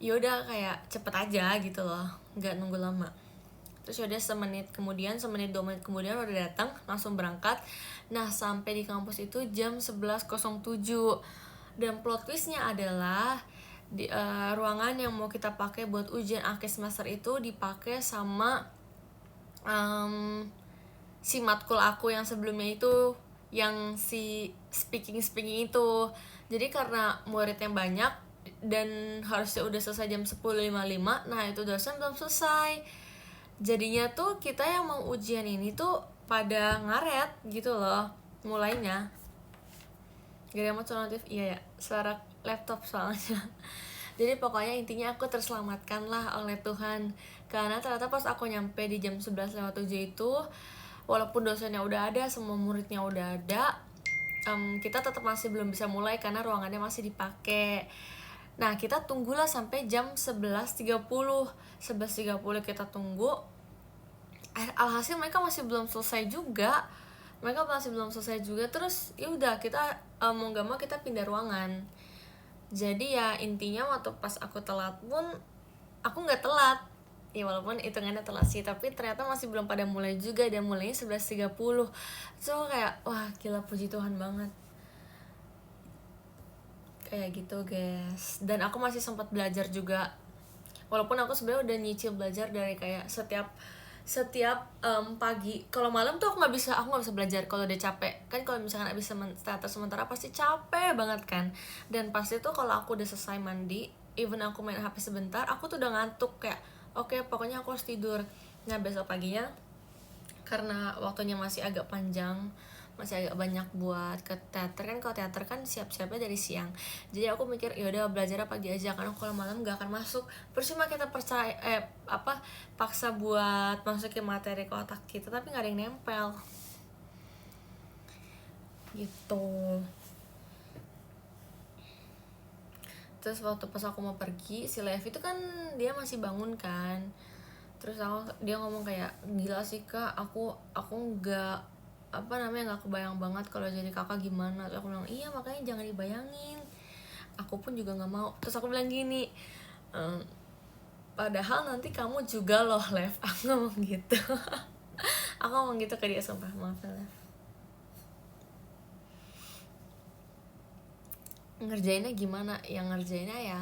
yaudah kayak cepet aja gitu loh, nggak nunggu lama. Terus yaudah semenit 2 menit kemudian udah datang, langsung berangkat. Nah sampai di kampus itu jam 11.07. Dan plot twistnya adalah ruangan yang mau kita pakai buat ujian akhir semester itu dipakai sama si matkul aku yang sebelumnya itu, yang si speaking itu. Jadi karena muridnya banyak dan harusnya udah selesai jam 10.55, nah itu dosen belum selesai. Jadinya tuh kita yang mau ujian ini tuh pada ngaret gitu loh mulainya. Gak ada motor notif, iya ya, suara laptop soalnya. Jadi pokoknya intinya aku terselamatkan lah oleh Tuhan. Karena ternyata pas aku nyampe di jam 11.07 itu, walaupun dosennya udah ada, semua muridnya udah ada, kita tetap masih belum bisa mulai karena ruangannya masih dipakai. Nah kita tunggulah sampai jam 11.30 kita tunggu. Alhasil mereka masih belum selesai juga. Terus ya udah kita mau gak mau kita pindah ruangan. Jadi ya intinya waktu pas aku telat pun aku nggak telat ya, walaupun hitungannya telat sih, tapi ternyata masih belum pada mulai juga, dan mulainya 11.30. So kayak wah gila, puji Tuhan banget kayak gitu guys. Dan aku masih sempat belajar juga, walaupun aku sebenarnya udah nyicil belajar dari kayak setiap pagi. Kalau malam tuh aku nggak bisa belajar kalau udah capek kan. Kalau misalkan abis teater sementara pasti capek banget kan, dan pasti tuh kalau aku udah selesai mandi, even aku main HP sebentar, aku tuh udah ngantuk kayak oke, pokoknya aku harus tidur. Nah besok paginya karena waktunya masih agak panjang, masih agak banyak buat ke teater kan. Kalau teater kan siap-siapnya dari siang, jadi aku mikir yaudah belajar pagi aja, karena kalau malam gak akan masuk. Percuma kita paksa buat masukin materi ke otak kita tapi gak ada yang nempel gitu. Terus waktu pas aku mau pergi, si Levi itu kan dia masih bangun kan. Terus dia ngomong kayak gila sih kak, aku nggak nggak kebayang banget kalau jadi kakak gimana. Terus aku bilang iya makanya jangan dibayangin, aku pun juga nggak mau. Terus aku bilang gini, padahal nanti kamu juga loh Lev, aku ngomong gitu. Aku ngomong gitu ke dia, sumpah, maaf ya Lev. Ngerjainnya gimana? Yang ngerjainnya ya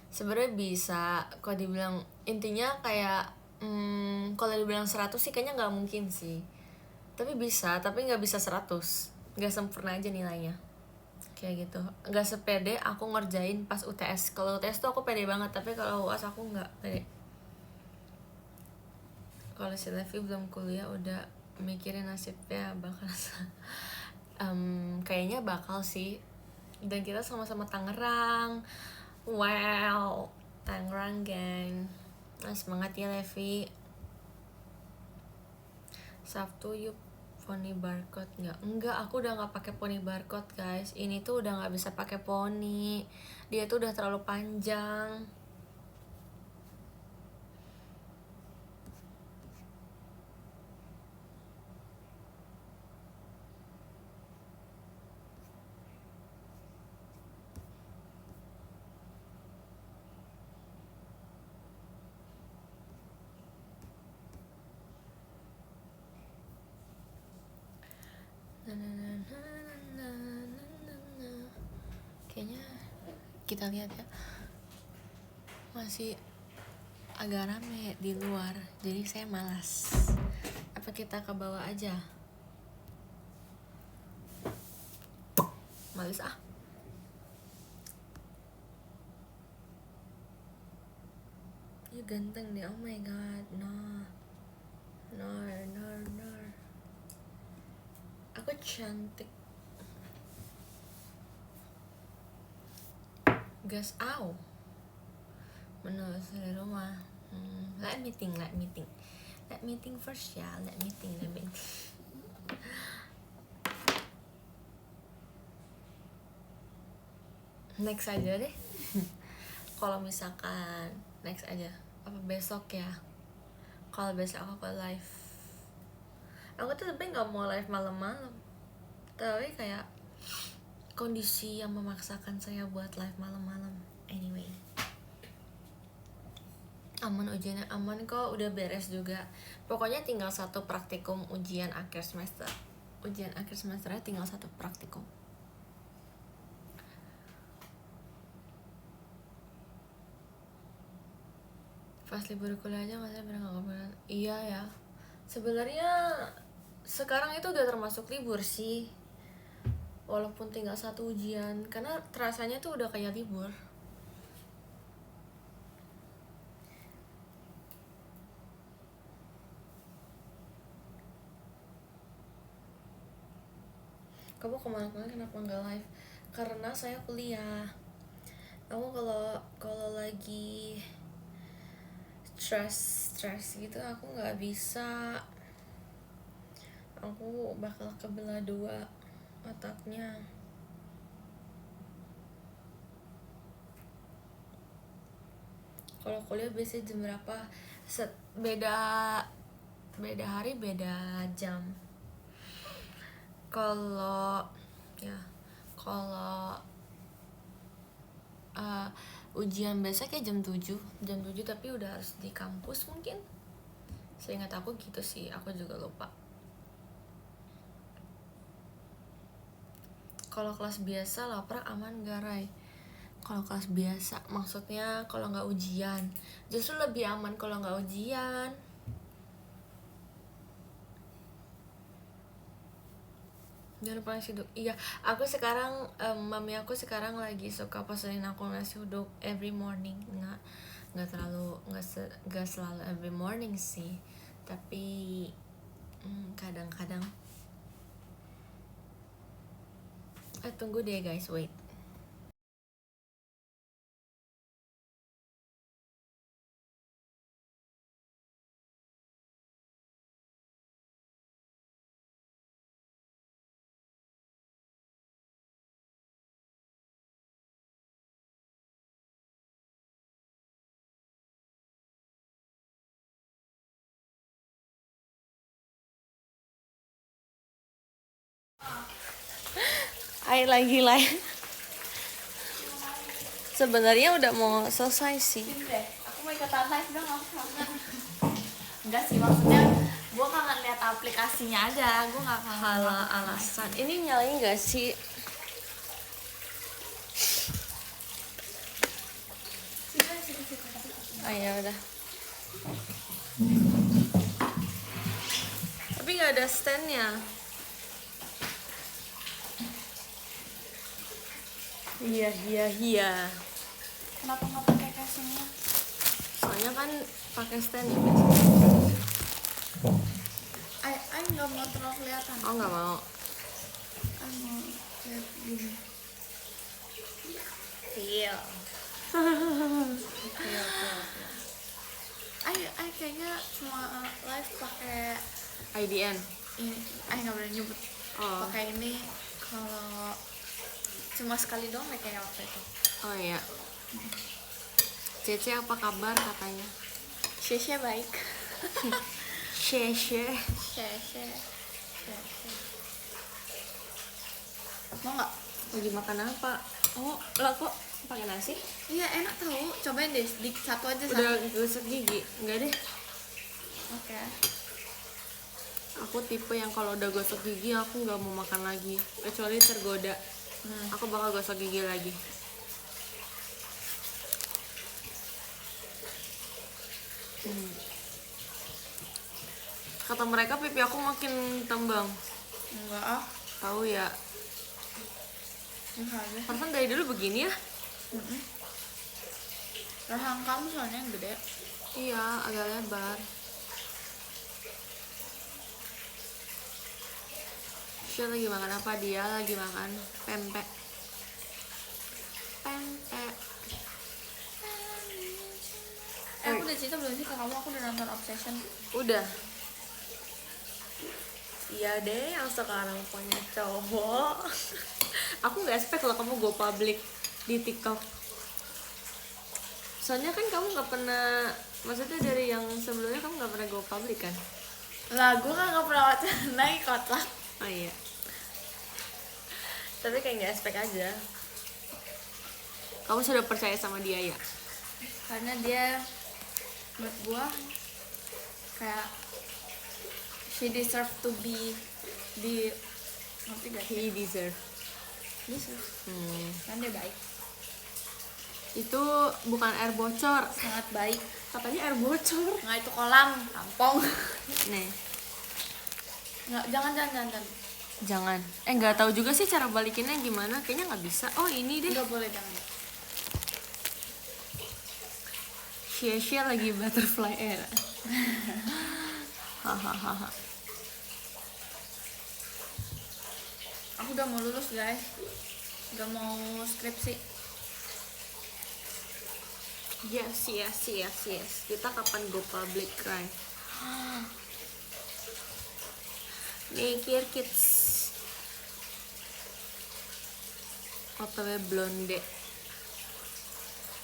sebenarnya bisa, kalau dibilang intinya kayak kalau dibilang 100 sih kayaknya nggak mungkin sih, tapi bisa, tapi nggak bisa 100, nggak sempurna aja nilainya kayak gitu. Nggak sepede aku ngerjain pas UTS. Kalau UTS tuh aku pede banget, tapi kalau UAS aku nggak pede. Kalau si Levi belum kuliah udah mikirin nasibnya bakal Kayaknya bakal sih. Dan kita sama-sama Tangerang. Wow, Tangerang gang. Nah, semangat ya Levi. Sabtu yuk poni barcode nggak? Enggak, aku udah nggak pakai poni barcode guys. Ini tuh udah nggak bisa pakai poni. Dia tuh udah terlalu panjang. Kayaknya kita lihat ya, masih agak rame di luar, jadi saya malas. Apa kita ke bawah aja? Males ah. Ya ganteng deh, oh my god. No. Aku cantik. Gas au. Menurut dari rumah. Let me think first ya. Let me think. Next aja deh. Kalau misalkan next aja. Apa besok ya? Kalau besok aku live. Aku tuh tapi nggak mau live malam-malam. Tapi kayak kondisi yang memaksakan saya buat live malam-malam. Anyway, aman ujiannya, aman kok, udah beres juga. Pokoknya tinggal satu praktikum ujian akhir semester. Ujian akhir semesternya tinggal satu praktikum. Pas libur kuliah aja masih pernah nggak. Iya ya. Sebenarnya sekarang itu udah termasuk libur sih. Walaupun tinggal satu ujian, karena terasanya tuh udah kayak libur. Kamu kemana-mana kenapa nggak live? Karena saya kuliah. Aku kalau lagi stress gitu aku nggak bisa. Aku bakal kebelah dua otaknya. Kalau kuliah biasanya jam berapa? Beda hari beda jam. Kalau ujian besok ya jam 7 tapi udah harus di kampus mungkin. Seingat aku gitu sih, aku juga lupa. Kalau kelas biasa laprak aman gak Ray? Kalau kelas biasa maksudnya kalau nggak ujian, justru lebih aman kalau nggak ujian. Jangan lupa nasi uduk. Iya, aku sekarang mami aku sekarang lagi suka pesenin aku nasi uduk every morning. Nggak selalu every morning sih, tapi kadang-kadang. Tunggu deh guys, wait. Ayo lagi live. Sebenarnya udah mau selesai sih. Aku mau ikutan live dong, aku kangen. Enggak sih, maksudnya gue kangen lihat aplikasinya aja, gue nggak kangen. Alasan ini nyalain gak sih? Ya udah. Tapi nggak ada standnya. Iya. Kenapa nggak pakai casingnya? Soalnya kan pakai stand ya. Ay nggak mau terlalu kelihatan. Oh nggak mau. mau lihat gini. Iya. Ay kayaknya cuma live pakai IDN. ini. Ay nggak boleh nyebut. Oh. Pakai ini kalau cuma sekali doang ya kayak waktu itu. Oh iya. Cece apa kabar katanya? Shesha baik. Cece. Shesha. Mau nggak? Lagi makan apa? Oh, lah kok pakai nasi? Iya enak tahu. Cobain deh, satu aja Udah satu. gosok gigi? Enggak deh. Oke. Aku tipe yang kalau udah gosok gigi aku nggak mau makan lagi, kecuali tergoda. Aku bakal gosok gigi lagi. Kata mereka pipi aku makin tembang. Enggak ah. Tahu ya? Enggak aja. Perasaan dari dulu begini ya? Rahang kamu soalnya yang gede. Iya, agak lebar. Dia lagi makan apa? Dia lagi makan pempek. Pempek. Aku udah cerita belum sih ke kamu? Aku udah nonton Obsession. Udah. Iya deh, yang sekarang punya cowok. Aku nggak expect kalau kamu go public di TikTok. Soalnya kan kamu nggak pernah, maksudnya dari yang sebelumnya kamu nggak pernah go public kan? Lah gue kan gak pernah naik kotak. Oh iya. Tapi kayak nggak expect aja. Kamu sudah percaya sama dia ya? Karena dia menurut gue kayak she deserve to be di ngerti gak sih? He deserve. Deserve. Kan dia baik, Itu bukan air bocor. sangat baik. Katanya air bocor. Nggak itu kolam, tampong. Nih, Nggak, jangan. jangan. Nggak tahu juga sih cara balikinnya gimana. Kayaknya nggak bisa. Oh ini deh. Nggak boleh, jangan. Sia-sia lagi butterfly air. Hahaha. Aku udah mau lulus guys, udah mau skripsi. Yes. Kita kapan go public, Rai? Mikir kids. OTW blonde.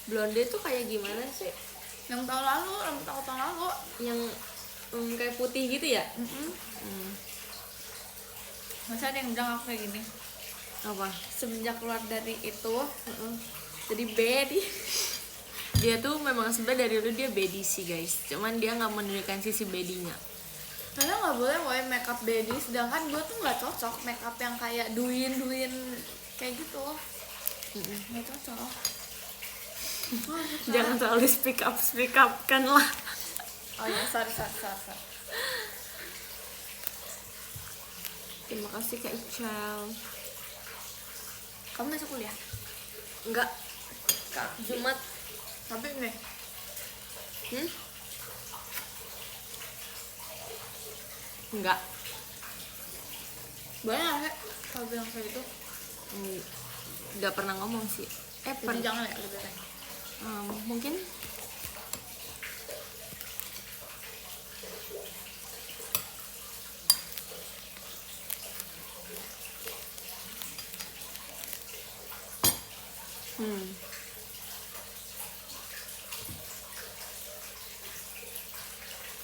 Blonde tuh kayak gimana sih? Yang tahun lalu, rambut aku tahun lalu. Yang kayak putih gitu ya? Masa ada yang bilang aku kayak gini? Apa? Semenjak keluar dari itu, Heeh. jadi bedi. Dia tuh memang sebenarnya dari dulu dia bedi sih guys, cuman dia nggak menunjukkan sisi bedinya. Karena nggak boleh woy makeup bedi, sedangkan gue tuh nggak cocok makeup yang kayak duin kayak gitu. Nggak cocok. Jangan terlalu speak up kan lah. Oh ya, sorry. Terima kasih Kak Ical. Kamu masuk kuliah? Enggak, Kak Jumat. Tapi nih, Enggak. boleh nggak sih kalau bilang kayak gitu? Nggak pernah ngomong sih. Jadi jangan ya lebih baik. Mungkin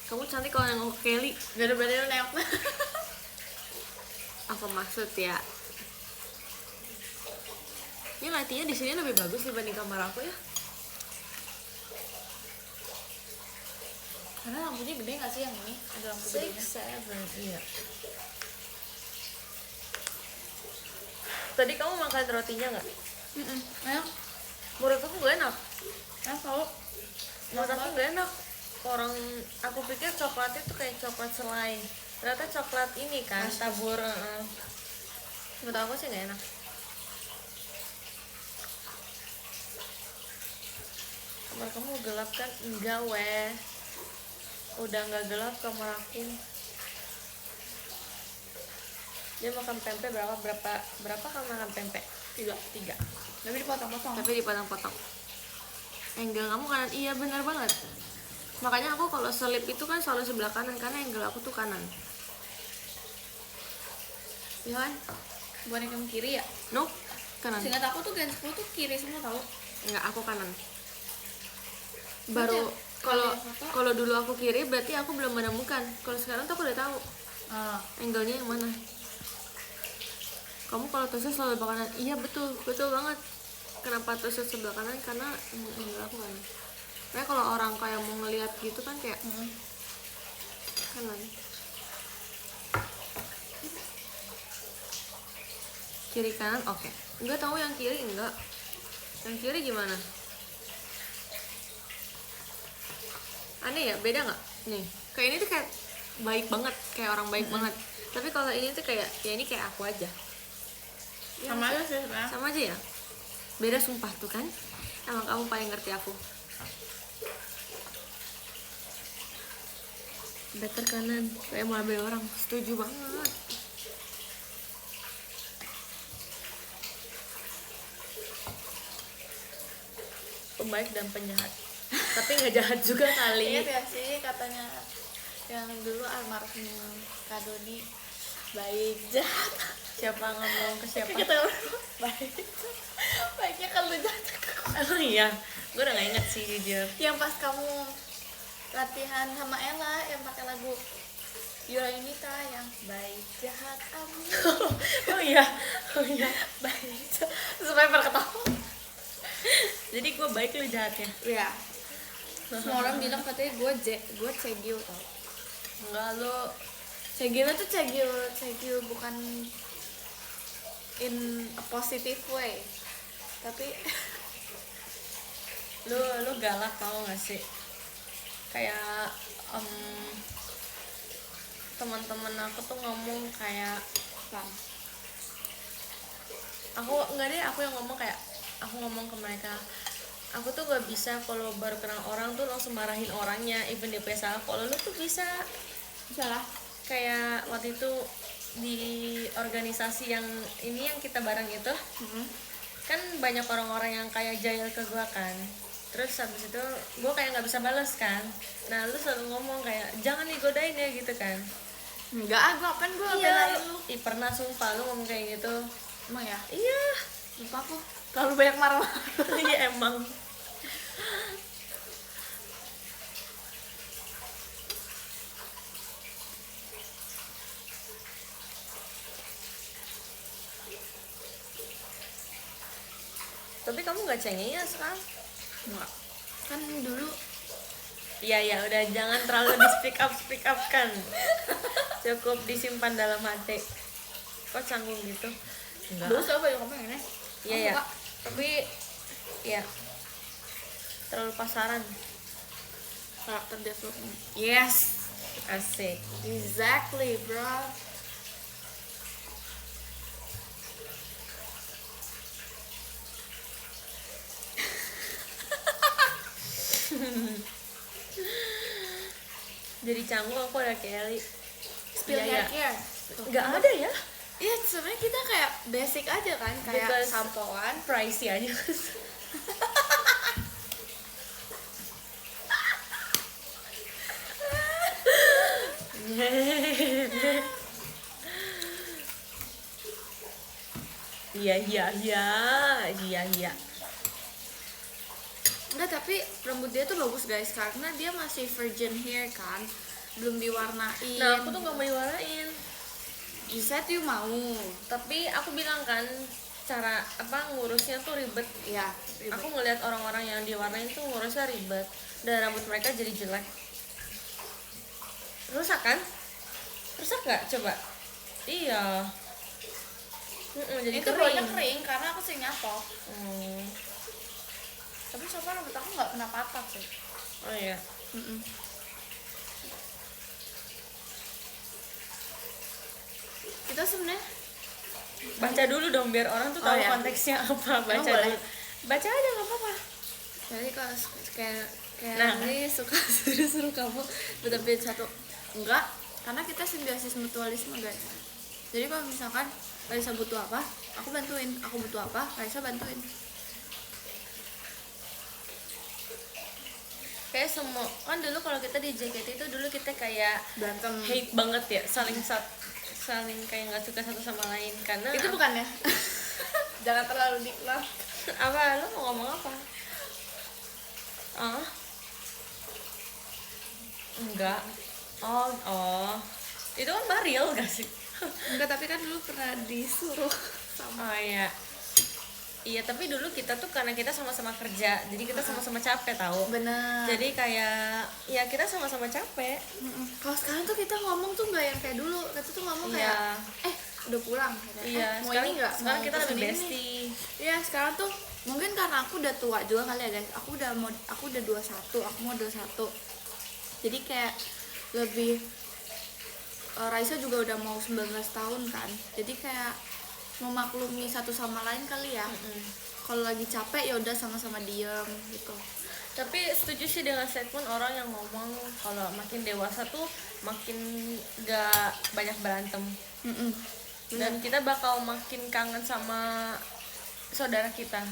kamu cantik kalau nengok Kelly. Gak ada berarti lu nengok. Apa maksud ya? Ini lightingnya di sini lebih bagus dibanding kamar aku ya. Karena lampunya gede nggak sih yang ini? Ada lampu gedenya. 6, 7, iya. Tadi kamu makan rotinya nggak? Enak. Menurut aku nggak enak. Enak tau. Menurut aku nggak enak. Orang aku pikir coklatnya tuh kayak coklat selai. Ternyata coklat ini kan tabur. Menurut aku sih nggak enak. Kamar kamu gelap kan? Enggak weh. Udah nggak gelap kamar aku. Dia makan pempek berapa kamu makan pempek? 3. Tapi dipotong-potong. Tapi dipotong-potong. Angle kamu kanan, iya benar banget. Makanya aku kalau selip itu kan selalu sebelah kanan karena angle aku tuh kanan. Iya kan? Bukan yang kamu kiri ya? Nope, kanan. Seingat aku tuh Gen 10 tuh kiri semua tau. Enggak, aku kanan. Baru Kalau kalau dulu aku kiri berarti aku belum menemukan. Kalau sekarang tuh aku udah tahu angle-nya yang mana. Kamu kalau tusuk selalu sebelah kanan. Iya betul banget. Kenapa tusuk sebelah kanan? Karena angle aku kanan. Kayak kalau orang kayak mau ngelihat gitu kan kayak kanan. Kiri kanan oke. Enggak tahu yang kiri enggak. Yang kiri gimana? Aneh ya, beda nggak? Nih, kayak ini tuh kayak baik banget, kayak orang baik banget. Tapi kalau ini tuh kayak ya ini kayak aku aja. Ya, sama aja sih sebenarnya. sama aja ya. Beda sumpah tuh kan. Emang kamu paling ngerti aku. Better kanan, kayak malah beda orang. Setuju banget. Pembaik dan penjahat. Tapi nggak jahat juga kali. Ingat ya sih katanya yang dulu almarhum Kak Doni, baik jahat. Siapa ngomong ke siapa? Kita baik baiknya kalau jahat. Oh iya, gue udah gak inget sih jujur. Yang pas kamu latihan sama Ella yang pakai lagu Yura Yunita yang baik jahat amu. Oh iya, Baik jahat. Supaya berketawa. jadi gue baik lu jahat ya? Iya. Semua orang bilang katanya gue cegil tau. Enggak, lu Cegilnya tuh cegil bukan in a positive way. Tapi lu galak tau gak sih? Kayak teman-teman aku tuh ngomong kayak aku yang ngomong kayak aku ngomong ke mereka, aku tuh gak bisa kalau baru kenal orang tuh langsung marahin orangnya even dia punya salah. Kalau lu tuh bisa salah. Kayak waktu itu di organisasi yang ini yang kita bareng itu kan banyak orang-orang yang kayak jahil ke gua kan. Terus habis itu gua kayak nggak bisa balas kan. Nah lu selalu ngomong kayak jangan digodain ya gitu kan. Enggak, gue kan gue Iya, belain lu. pernah sumpah lu ngomong kayak gitu. Emang ya? Iya. Lupa aku. Terlalu banyak marah. Iya emang. Tapi kamu nggak cengeng ya sekarang? Enggak. Kan dulu Iya udah jangan terlalu di speak up kan. Cukup disimpan dalam hati. Kok canggung gitu? dulu coba ya kamu ini. Iya ya. Tapi ya terlalu pasaran. Karakter development. Yes. Asik. Exactly, bro. Jadi canggung aku ada Kelly. Spill Iya, hair care. Nggak ada ya? Iya, sebenarnya kita kayak basic aja kan, kayak Because- sampoan. Pricey aja. Iya. Enggak, tapi rambut dia tuh bagus guys karena dia masih virgin hair kan, belum diwarnain. Nah aku tuh nggak mau diwarnain. You said you mau. Tapi aku bilang kan cara ngurusnya tuh ribet. Ya, ribet. Aku ngeliat orang-orang yang diwarnain tuh ngurusnya ribet dan rambut mereka jadi jelek. Rusak kan? Rusak nggak? Coba. Iya. Jadi itu banyak kering. kering karena aku sering nyatok. Hmm. Tapi so far rambut aku nggak kena patah sih. Oh iya. Kita sebenarnya Baca dulu dong biar orang tuh Oh, tahu iya. konteksnya apa. Baca Emang boleh? dulu. Baca aja nggak apa-apa. jadi kalau kayak Nah. ini suka suruh kamu betul satu enggak karena kita simbiosis mutualisme guys. Jadi kalau misalkan Raisa butuh apa, aku bantuin. Aku butuh apa, Raisa bantuin. Kayak semua kan dulu kalau kita di JKT itu dulu kita kayak Berantem. hate banget ya, saling kayak nggak suka satu sama lain karena Itu bukan ya? Jangan terlalu dikeluar. apa lo mau ngomong apa? Ah, enggak. Oh, itu kan Mariel gak sih? Enggak, tapi kan dulu pernah disuruh sama. Oh iya. Iya, tapi dulu kita tuh karena kita sama-sama kerja, jadi kita sama-sama capek tahu. Bener. Jadi kayak ya kita sama-sama capek. Kalau sekarang tuh kita ngomong tuh nggak yang kayak dulu. Kita tuh ngomong Iya. kayak udah pulang. Iya, Mau sekarang ini nggak? sekarang Mau kita lebih pesen ini nih? bestie. Iya, sekarang tuh mungkin karena aku udah tua juga kali ya guys. Aku udah 21, aku mau 21. Jadi kayak lebih Raisa juga udah mau 19 tahun kan. Jadi kayak memaklumi satu sama lain kali ya. Kalau lagi capek ya udah sama-sama diem gitu. Tapi setuju sih dengan statement orang yang ngomong kalau makin dewasa tuh makin gak banyak berantem. Dan kita bakal makin kangen sama saudara kita.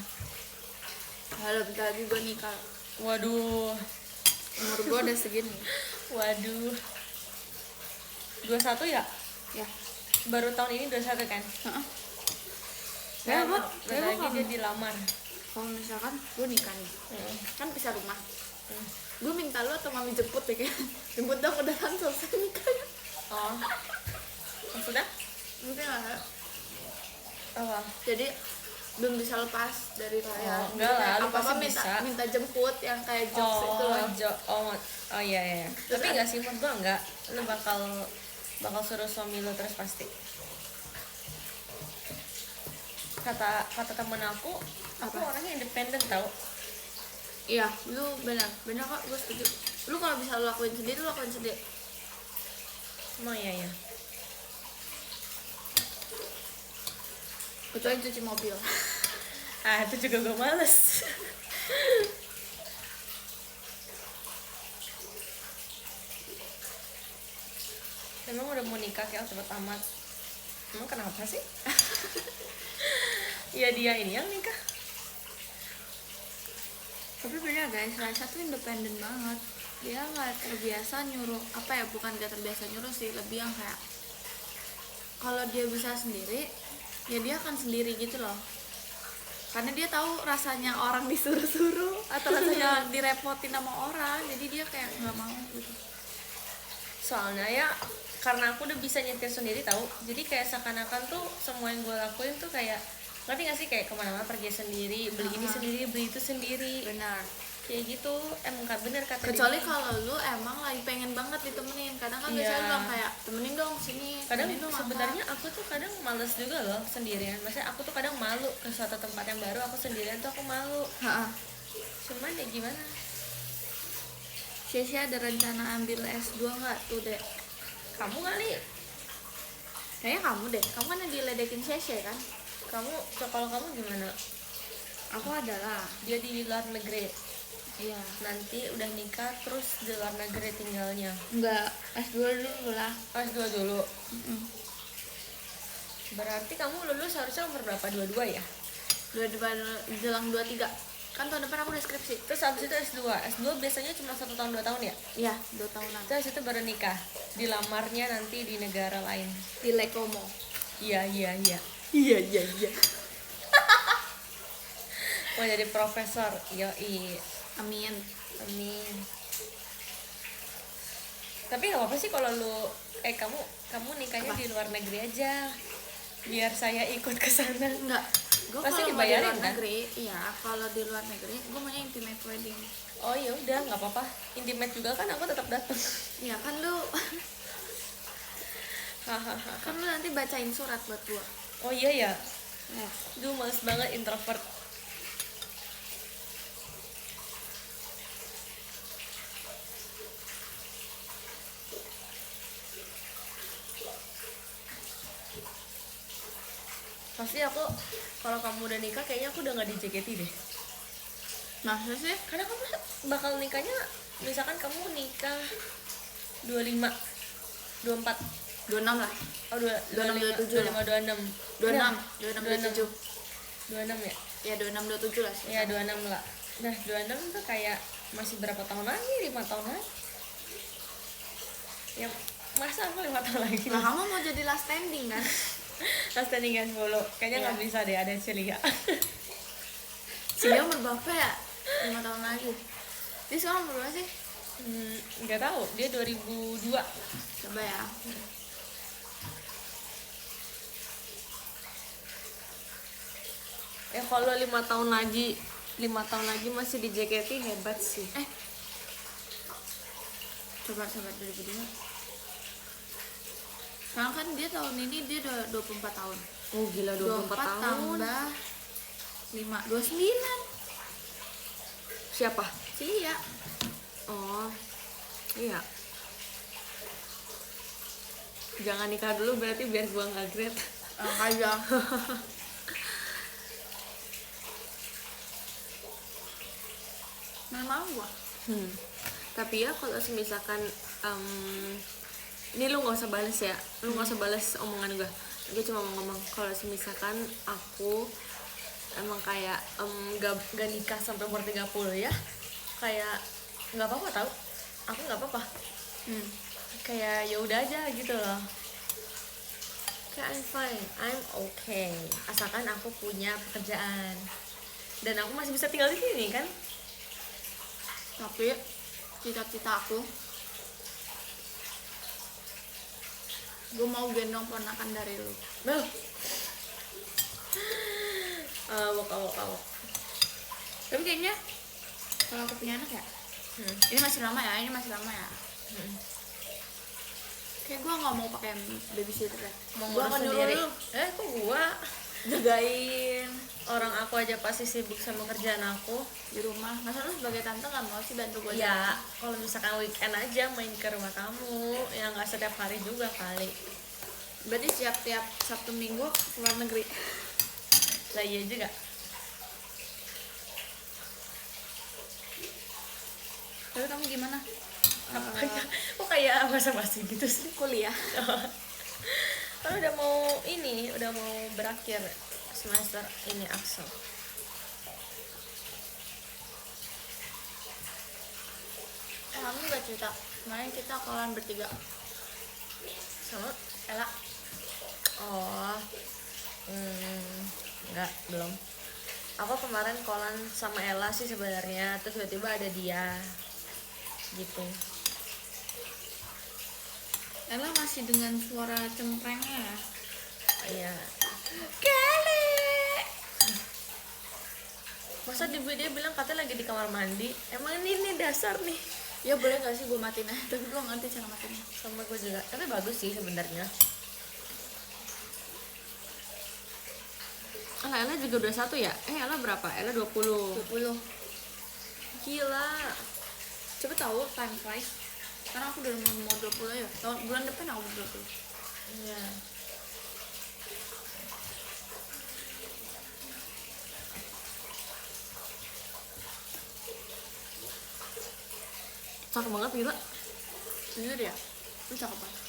Halo, bentar lagi gue nikah. Waduh, Umur gue udah segini. waduh. 21 ya? Ya. Baru tahun ini 21 kan? Heeh. Dan Ya, Bu. bentar Ya, Bu, lagi kamu. dia dilamar. Kalau misalkan gue nikah nih, kan bisa rumah. Hmm. Gue minta lo atau mami jemput deh kayak. Jemput dong, udah kan selesai nikahnya. Oh. Maksudnya? Mungkin lah. Apa? Jadi belum bisa lepas dari Raya. Oh, enggak lah, lu apa pasti minta bisa. minta jemput yang kayak jokes itu loh. Oh iya iya. Terus Tapi enggak sih menurut gua enggak. Lu bakal suruh suami lu terus pasti. Kata temen aku Apa? orangnya independen tau. Iya, lu benar kok, gue setuju. Lu kalau bisa lu lakuin sendiri, lu lakuin sendiri. Emang iya ya. Kecuali cuci mobil. Ah itu juga gue males. Emang udah mau nikah kayak cepet amat. Emang kenapa sih? Ya dia ini yang nikah. Tapi bener guys, Raisa tuh independen banget. Dia nggak terbiasa nyuruh, apa ya, bukan gak terbiasa nyuruh sih, lebih yang kayak kalau dia bisa sendiri, ya dia akan sendiri gitu loh. Karena dia tahu rasanya orang disuruh-suruh atau rasanya direpotin sama orang, jadi dia kayak nggak mau gitu. Soalnya ya karena aku udah bisa nyetir sendiri tahu, jadi kayak seakan-akan tuh semua yang gue lakuin tuh kayak, ngerti gak sih, kayak kemana-mana pergi sendiri, beli ini sendiri, beli itu sendiri, Benar. kayak gitu. Emang bener kata Kecuali dia. kalau lu emang lagi pengen banget ditemenin, kadang kan Iya. biasanya bilang kayak temenin dong sini. Kadang temenin dong apa." sebenarnya aku tuh kadang males juga loh sendirian. Maksudnya aku tuh kadang malu ke suatu tempat yang baru, aku sendirian tuh aku malu. Ha-ha. Cuman ya gimana? Sesha ada rencana ambil S2 nggak tuh dek? Kamu kali, Kayaknya kamu deh, kamu kan yang diledekin Sesha kan? kalau kamu gimana? Aku adalah. Dia di luar negeri, Iya. nanti udah nikah terus di luar negeri tinggalnya. Enggak, S2 dulu lah. S2 dulu. Berarti kamu lulus harusnya umur berapa? 22 ya? Jelang 23. Kan tahun depan aku udah skripsi. Terus abis itu S2. S2 biasanya cuma 1 tahun 2 tahun ya? Iya, 2 tahunan. Terus itu baru nikah. Dilamarnya nanti di negara lain. Di Lekomo. Iya. Iya. Mau jadi profesor. Yoi. Amin. Amin. Tapi nggak apa-apa sih kalau lu kamu nikahnya Apa? di luar negeri aja. Biar saya ikut ke sana. Enggak. Gue Pasti kalau mau di dibayarin, luar kan? negeri, iya, kalau di luar negeri gue maunya intimate wedding. Oh ya udah, nggak apa-apa. Intimate juga kan aku tetap datang. Iya kan lu Hahaha. kan lu nanti bacain surat buat gua. Oh iya ya. Ya. Duh males banget introvert. Pasti aku kalau kamu udah nikah kayaknya aku udah nggak di JKT deh. Masa sih? Karena kamu bakal nikahnya, misalkan kamu nikah 25, 24, 26 lah. Oh, 26, 25, 26. 26, Iya, 26, 27. 26 ya? Ya 26, 27 lah sih. Iya, 26 lah. Nah, 26 tuh kayak masih berapa tahun lagi? 5 tahun lagi. Ya, masa aku 5 tahun lagi? Lah kamu mau jadi last standing kan? Last standing guys, Bolo. Kayaknya nggak Iya. bisa deh, ada Celia. Dia umur berapa ya? 5 tahun lagi. Dia sekarang umur berapa sih? Nggak tahu, dia 2002. Coba ya. Ya kalau 5 tahun lagi masih di JKT hebat sih. Coba 2002. Sekarang kan dia tahun ini dia udah 24 tahun. Oh gila, 24 tahun. tambah 5, 29. Siapa? Iya. Oh iya. Jangan nikah dulu berarti biar gua nggak grade. Aja. Memang gua. Tapi ya kalau misalkan ini lu nggak usah bales ya, lu nggak usah bales omongan gue cuma mau ngomong kalau misalkan aku emang kayak gak nikah sampai umur 30 ya, kayak nggak apa-apa tau, aku nggak apa-apa, kayak ya udah aja gitu loh, kayak I'm fine, I'm okay, asalkan aku punya pekerjaan dan aku masih bisa tinggal di sini kan. Tapi cita-cita aku, gue mau gendong ponakan dari lu. Bel, awok. Tapi kayaknya kalau aku punya anak ya, ini masih lama ya, kayak gue nggak mau pakai babysitter ya. Mau Gue ngurus akan sendiri. nyuruh lu Kok gua jagain orang aku aja pasti sibuk sama kerjaan aku. di rumah. Masa lu sebagai tante nggak mau sih bantu gue? Ya kalau misalkan weekend aja main ke rumah kamu, ya nggak setiap hari juga kali. Berarti tiap Sabtu Minggu ke luar negeri. Lah iya juga. Tapi kamu gimana? Kok kayak basa-basi gitu sih? Kuliah. Kan udah mau berakhir semester ini Axel. Kamu nggak cerita? Kemarin kita kawan bertiga. Sama Ella. Oh, enggak, belum. Aku kemarin kolan sama Ella sih sebenarnya, terus tiba-tiba ada dia, gitu. Ella masih dengan suara cemprengnya ya. Iya. Kali. Masa dia bilang katanya lagi di kamar mandi. Emang ini dasar nih. Ya boleh gak sih gue matiin aja? Tapi gue ngerti cara matiin. Sama gue juga. Tapi bagus sih sebenarnya. Ella juga udah 1 ya? Ella berapa? Ella 20. 20. Gila. Coba tahu time flies. Karena aku udah mau 20 ya. Bulan depan aku udah 20. Iya. Cakep banget gila. Jujur ya? Lu cakep banget.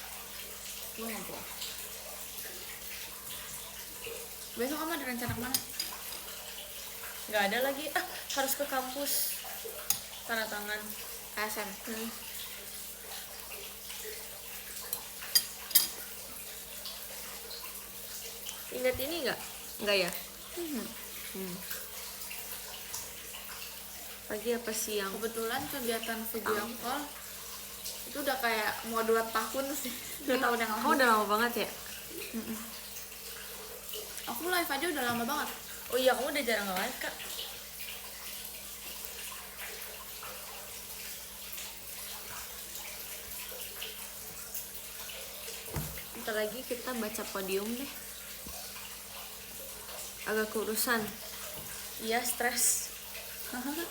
Gue gak bohong. Besok kamu ada rencana kemana? Nggak ada lagi. Harus ke kampus. Tanda tangan. ASN. Ingat ini nggak? Nggak ya? Pagi apa siang? Kebetulan kegiatan video call itu udah kayak mau 2 tahun sih. 2 tahun yang Kamu lalu. udah lama banget ya? Aku live aja udah lama banget. Oh iya, kamu udah jarang live kak. Bentar lagi kita baca podium deh. Agak kurusan. Iya, stres.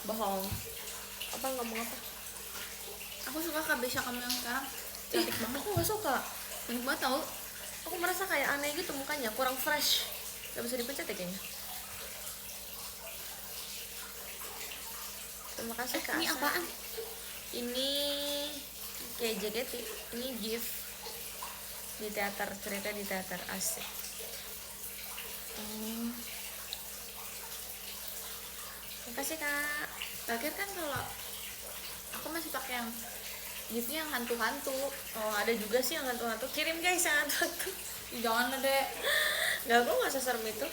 Bohong. Apa ngomong apa? Aku suka Kabesha kamu yang sekarang. Cantik banget. Aku nggak suka. Cantik banget tau. Aku merasa kayak aneh gitu mukanya, kurang fresh. Gak bisa dipencet ya kayaknya. Terima kasih kak. Ini Asa. apaan? Ini kayak JKT. Ini gift. di teater, cerita di teater, asik. Makasih kak. Terakhir kan kalau aku masih pakai yang giftnya yang hantu-hantu. Oh ada juga sih yang hantu-hantu, kirim guys yang hantu-hantu. Ih, jangan lah deh. Gak, aku gak seserem itu.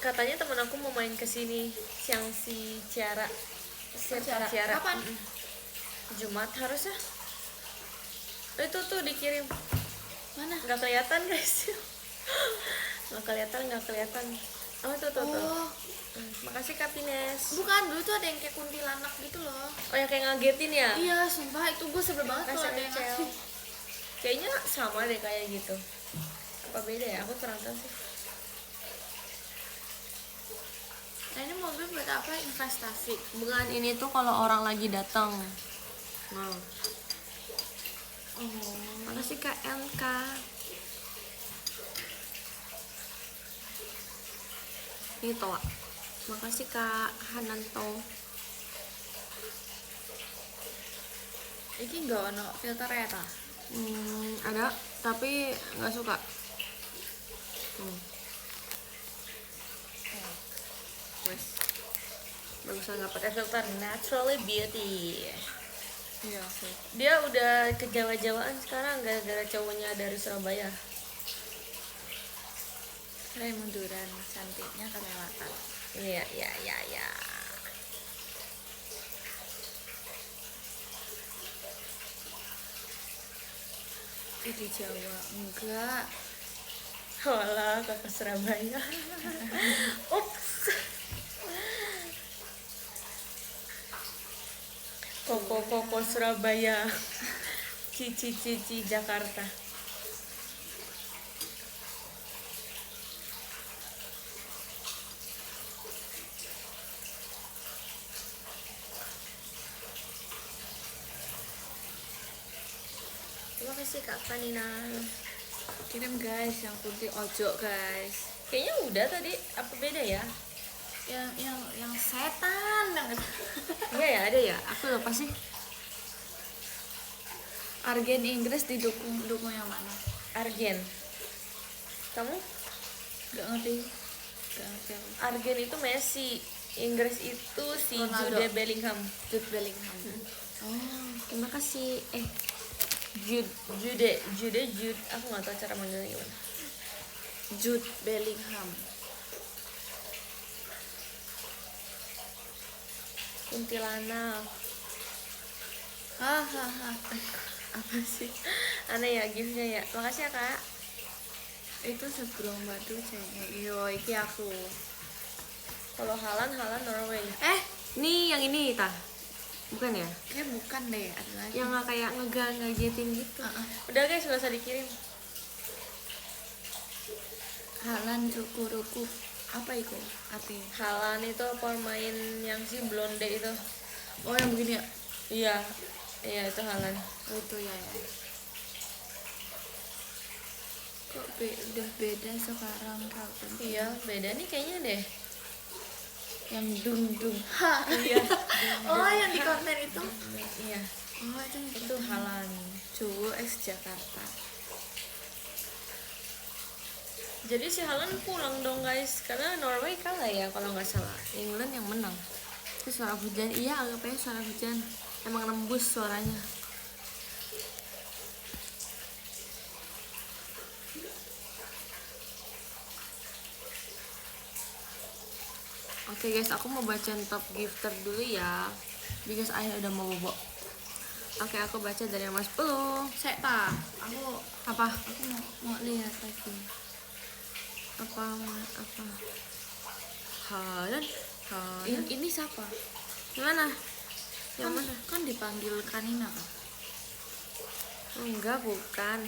Katanya temen aku mau main kesini siang si Ciara. Ciara. Kapan? Jumat harusnya. Itu tuh dikirim. Mana? Nggak kelihatan guys. nggak kelihatan. Oh tuh. Oh, Makasih Kak Pines. bukan, dulu tuh ada yang kayak kuntilanak gitu loh. Oh yang kayak ngagetin ya. Iya, sumpah itu gue sebel banget kalau ada yang Cel. ngasih. Kayaknya sama deh kayak gitu. Apa beda ya, aku kurang tahu sih. Nah ini mobil buat apa? Investasi. Bukan, ini tuh kalau orang lagi datang. Nah, Oh, makasih Kak MK. Ini Toa. Makasih Kak Hananto. ini nggak ono filter ya ta? Ada, tapi nggak suka. Wes, bagusan nggak pakai filter, naturally beauty. Iya sih. Dia udah kejawa-jawaan sekarang gara-gara cowoknya dari Surabaya. Saya munduran, cantiknya kelewatan. Iya. Di Jawa enggak. Walah, kakak Surabaya. Ups. Koko Surabaya. Cici Jakarta. Terima kasih Kak Kanina. Kirim guys yang putih ojo guys. Kayaknya udah tadi, apa beda ya? Yang setan banget. Iya ya, ada ya. Aku lupa sih. Argen Inggris didukung yang mana? Argen. Kamu? Gak ngerti aku. Argen itu Messi. Inggris itu si Ronaldo. Jude Bellingham. Jude Bellingham. Oh, Terima kasih. Jude. Aku nggak tahu cara manggilnya gimana. Jude Bellingham. Kuntilanak. Hahaha. Apa sih? Aneh ya giftnya ya. Makasih ya Kak. Itu seberang batu kayaknya. Iyo, iki aku. Kalau Halan Norway. Eh, Yang ini tah. Bukan ya? kayak bukan deh, ada lagi. Yang nggak kayak ngagetin gitu. Uh-uh. Udah guys, nggak usah dikirim. Halan Cukuruku. Apa itu artinya? Halan itu pemain yang si blonde itu. Oh, yang begini ya? Iya itu Halan. Oh, itu ya. Kok udah beda sekarang kalau Iya, beda nih kayaknya deh. yang dung. Iya. Oh, yang di konten itu. Iya, Oh, itu Halan. Jowo X Jakarta. Jadi si Halan pulang dong guys, karena Norway kalah ya kalau nggak salah. England yang menang. Itu suara hujan, iya anggap aja suara hujan. Emang nembus suaranya. Oke guys, aku mau bacain top gifter dulu ya, because ayah udah mau bobo. Oke, aku baca dari yang Mas Pelu. Saya tak. Aku Apa? mau lihat lagi. Apa? Halan. Ini siapa? Yang mana? Yang mana? Kan dipanggil Kanina kan? Enggak, bukan.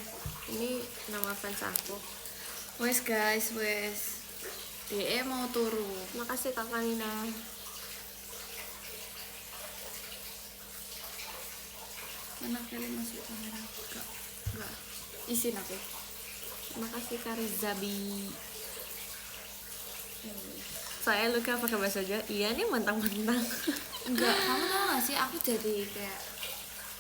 Ini nama fans aku. Wes guys, DE mau turu. Makasih Kakak Nina. Mana kali masuk kamera? Enggak. Isin aku. Makasih Kak Rizabi. Saya Luka pakai bahasa Jawa. Iya nih mentang-mentang. Enggak, kamu tau gak sih aku jadi kayak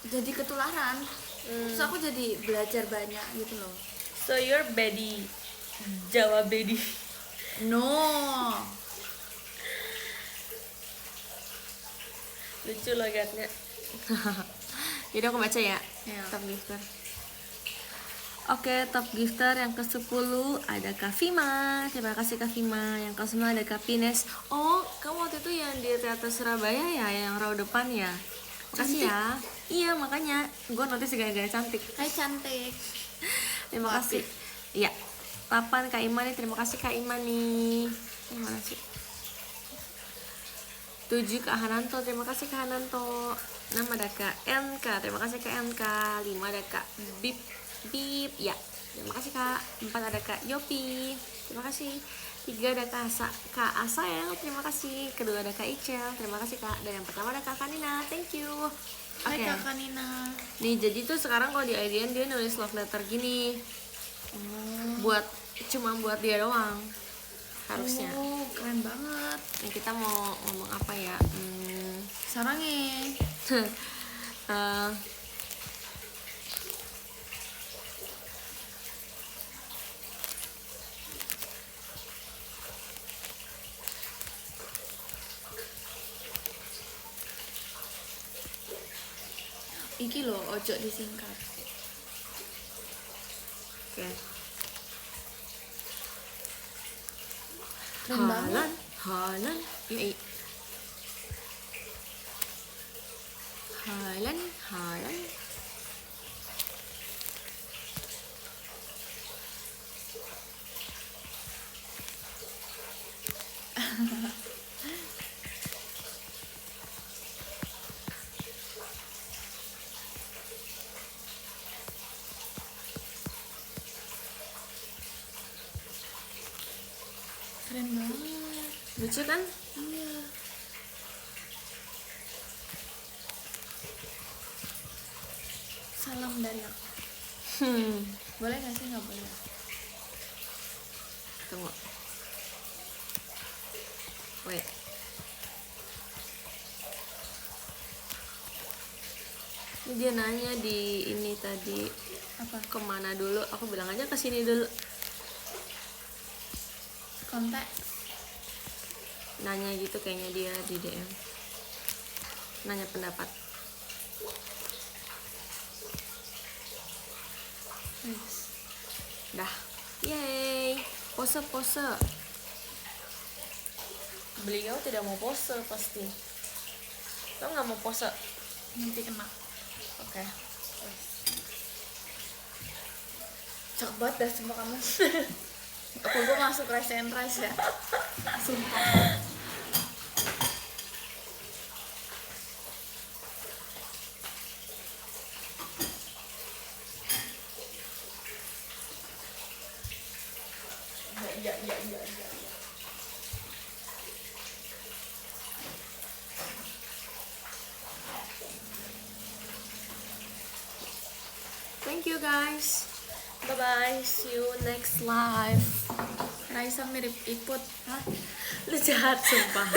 jadi ketularan. Terus aku jadi belajar banyak gitu loh. So you're Bedi Jawa Bedi. No. Lucu logatnya. Jadi aku baca ya. Ya. Top gifter. Oke, top gifter yang ke-10 ada Kak Vima. Terima kasih Kak Vima. Yang ke-9 ada Kak Pines. Oh, kamu waktu itu yang di Teater Surabaya ya, yang row depan ya. Makasih Cantik. ya. Iya, makanya gue notice gara-gara cantik. Hai cantik. Terima kasih. Iya. 8 Kak Iman nih. Terima kasih Kak Iman nih. Ini mana sih? 7 Kak Hananto, terima kasih Kak Hananto. 6 ada Kak NK, terima kasih Kak NK. 5 ada Kak Bip Bip, ya. Terima kasih Kak. 4 ada Kak Yopi, terima kasih. 3 ada Kak Asa ya, terima kasih. Kedua ada Kak Icel, terima kasih Kak. Dan yang pertama ada Kak Kanina, thank you. Hai Oke. Kakak Nina. Nih jadi tuh sekarang kalau di IDN dia nulis love letter gini, buat cuma buat dia doang harusnya. Oh, keren banget. Nah, kita mau ngomong apa ya? Sarangnya. Eh, Iki loh, ojo disingkat. Oke. Keren banget. Halan, ya. Halan. Keren banget. Lucu kan? Iya. Salam dari aku. Boleh gak sih? Nggak boleh. Tunggu. Wait. Ini dia nanya di ini tadi Apa? kemana dulu? Aku bilang aja ke sini dulu. Kontak. Nanya gitu kayaknya dia di DM. Nanya pendapat. Yes. Dah. Yeay. Pose. Beliau tidak mau pose pasti. Kamu nggak mau pose? Nanti kena. Oke. Cakep banget dah sumpah kamu. Aku gue masuk rice and rice ya. Sumpah. Iya. Thank you guys. Bye bye. See you next live. Raisa mirip Iput. Hah? Lu jahat sumpah.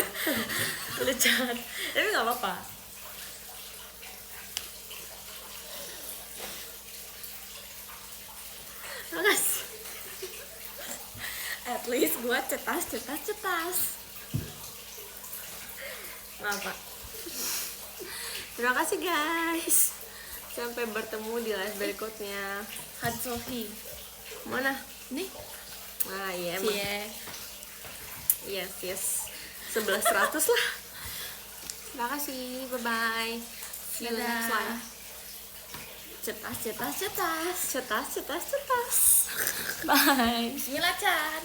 Lu jahat. Tapi nggak apa-apa. Makasih. At least gue cetas. Nggak apa. Terima kasih guys. Sampai bertemu di live berikutnya. Had Sofi. Mana? Nih. Nah, iya emang. Cie. Yes. 1100 lah. Terima kasih. Bye bye. See you next Dadah. live. Cetas. Cetas. Bye. Bismillah Chan.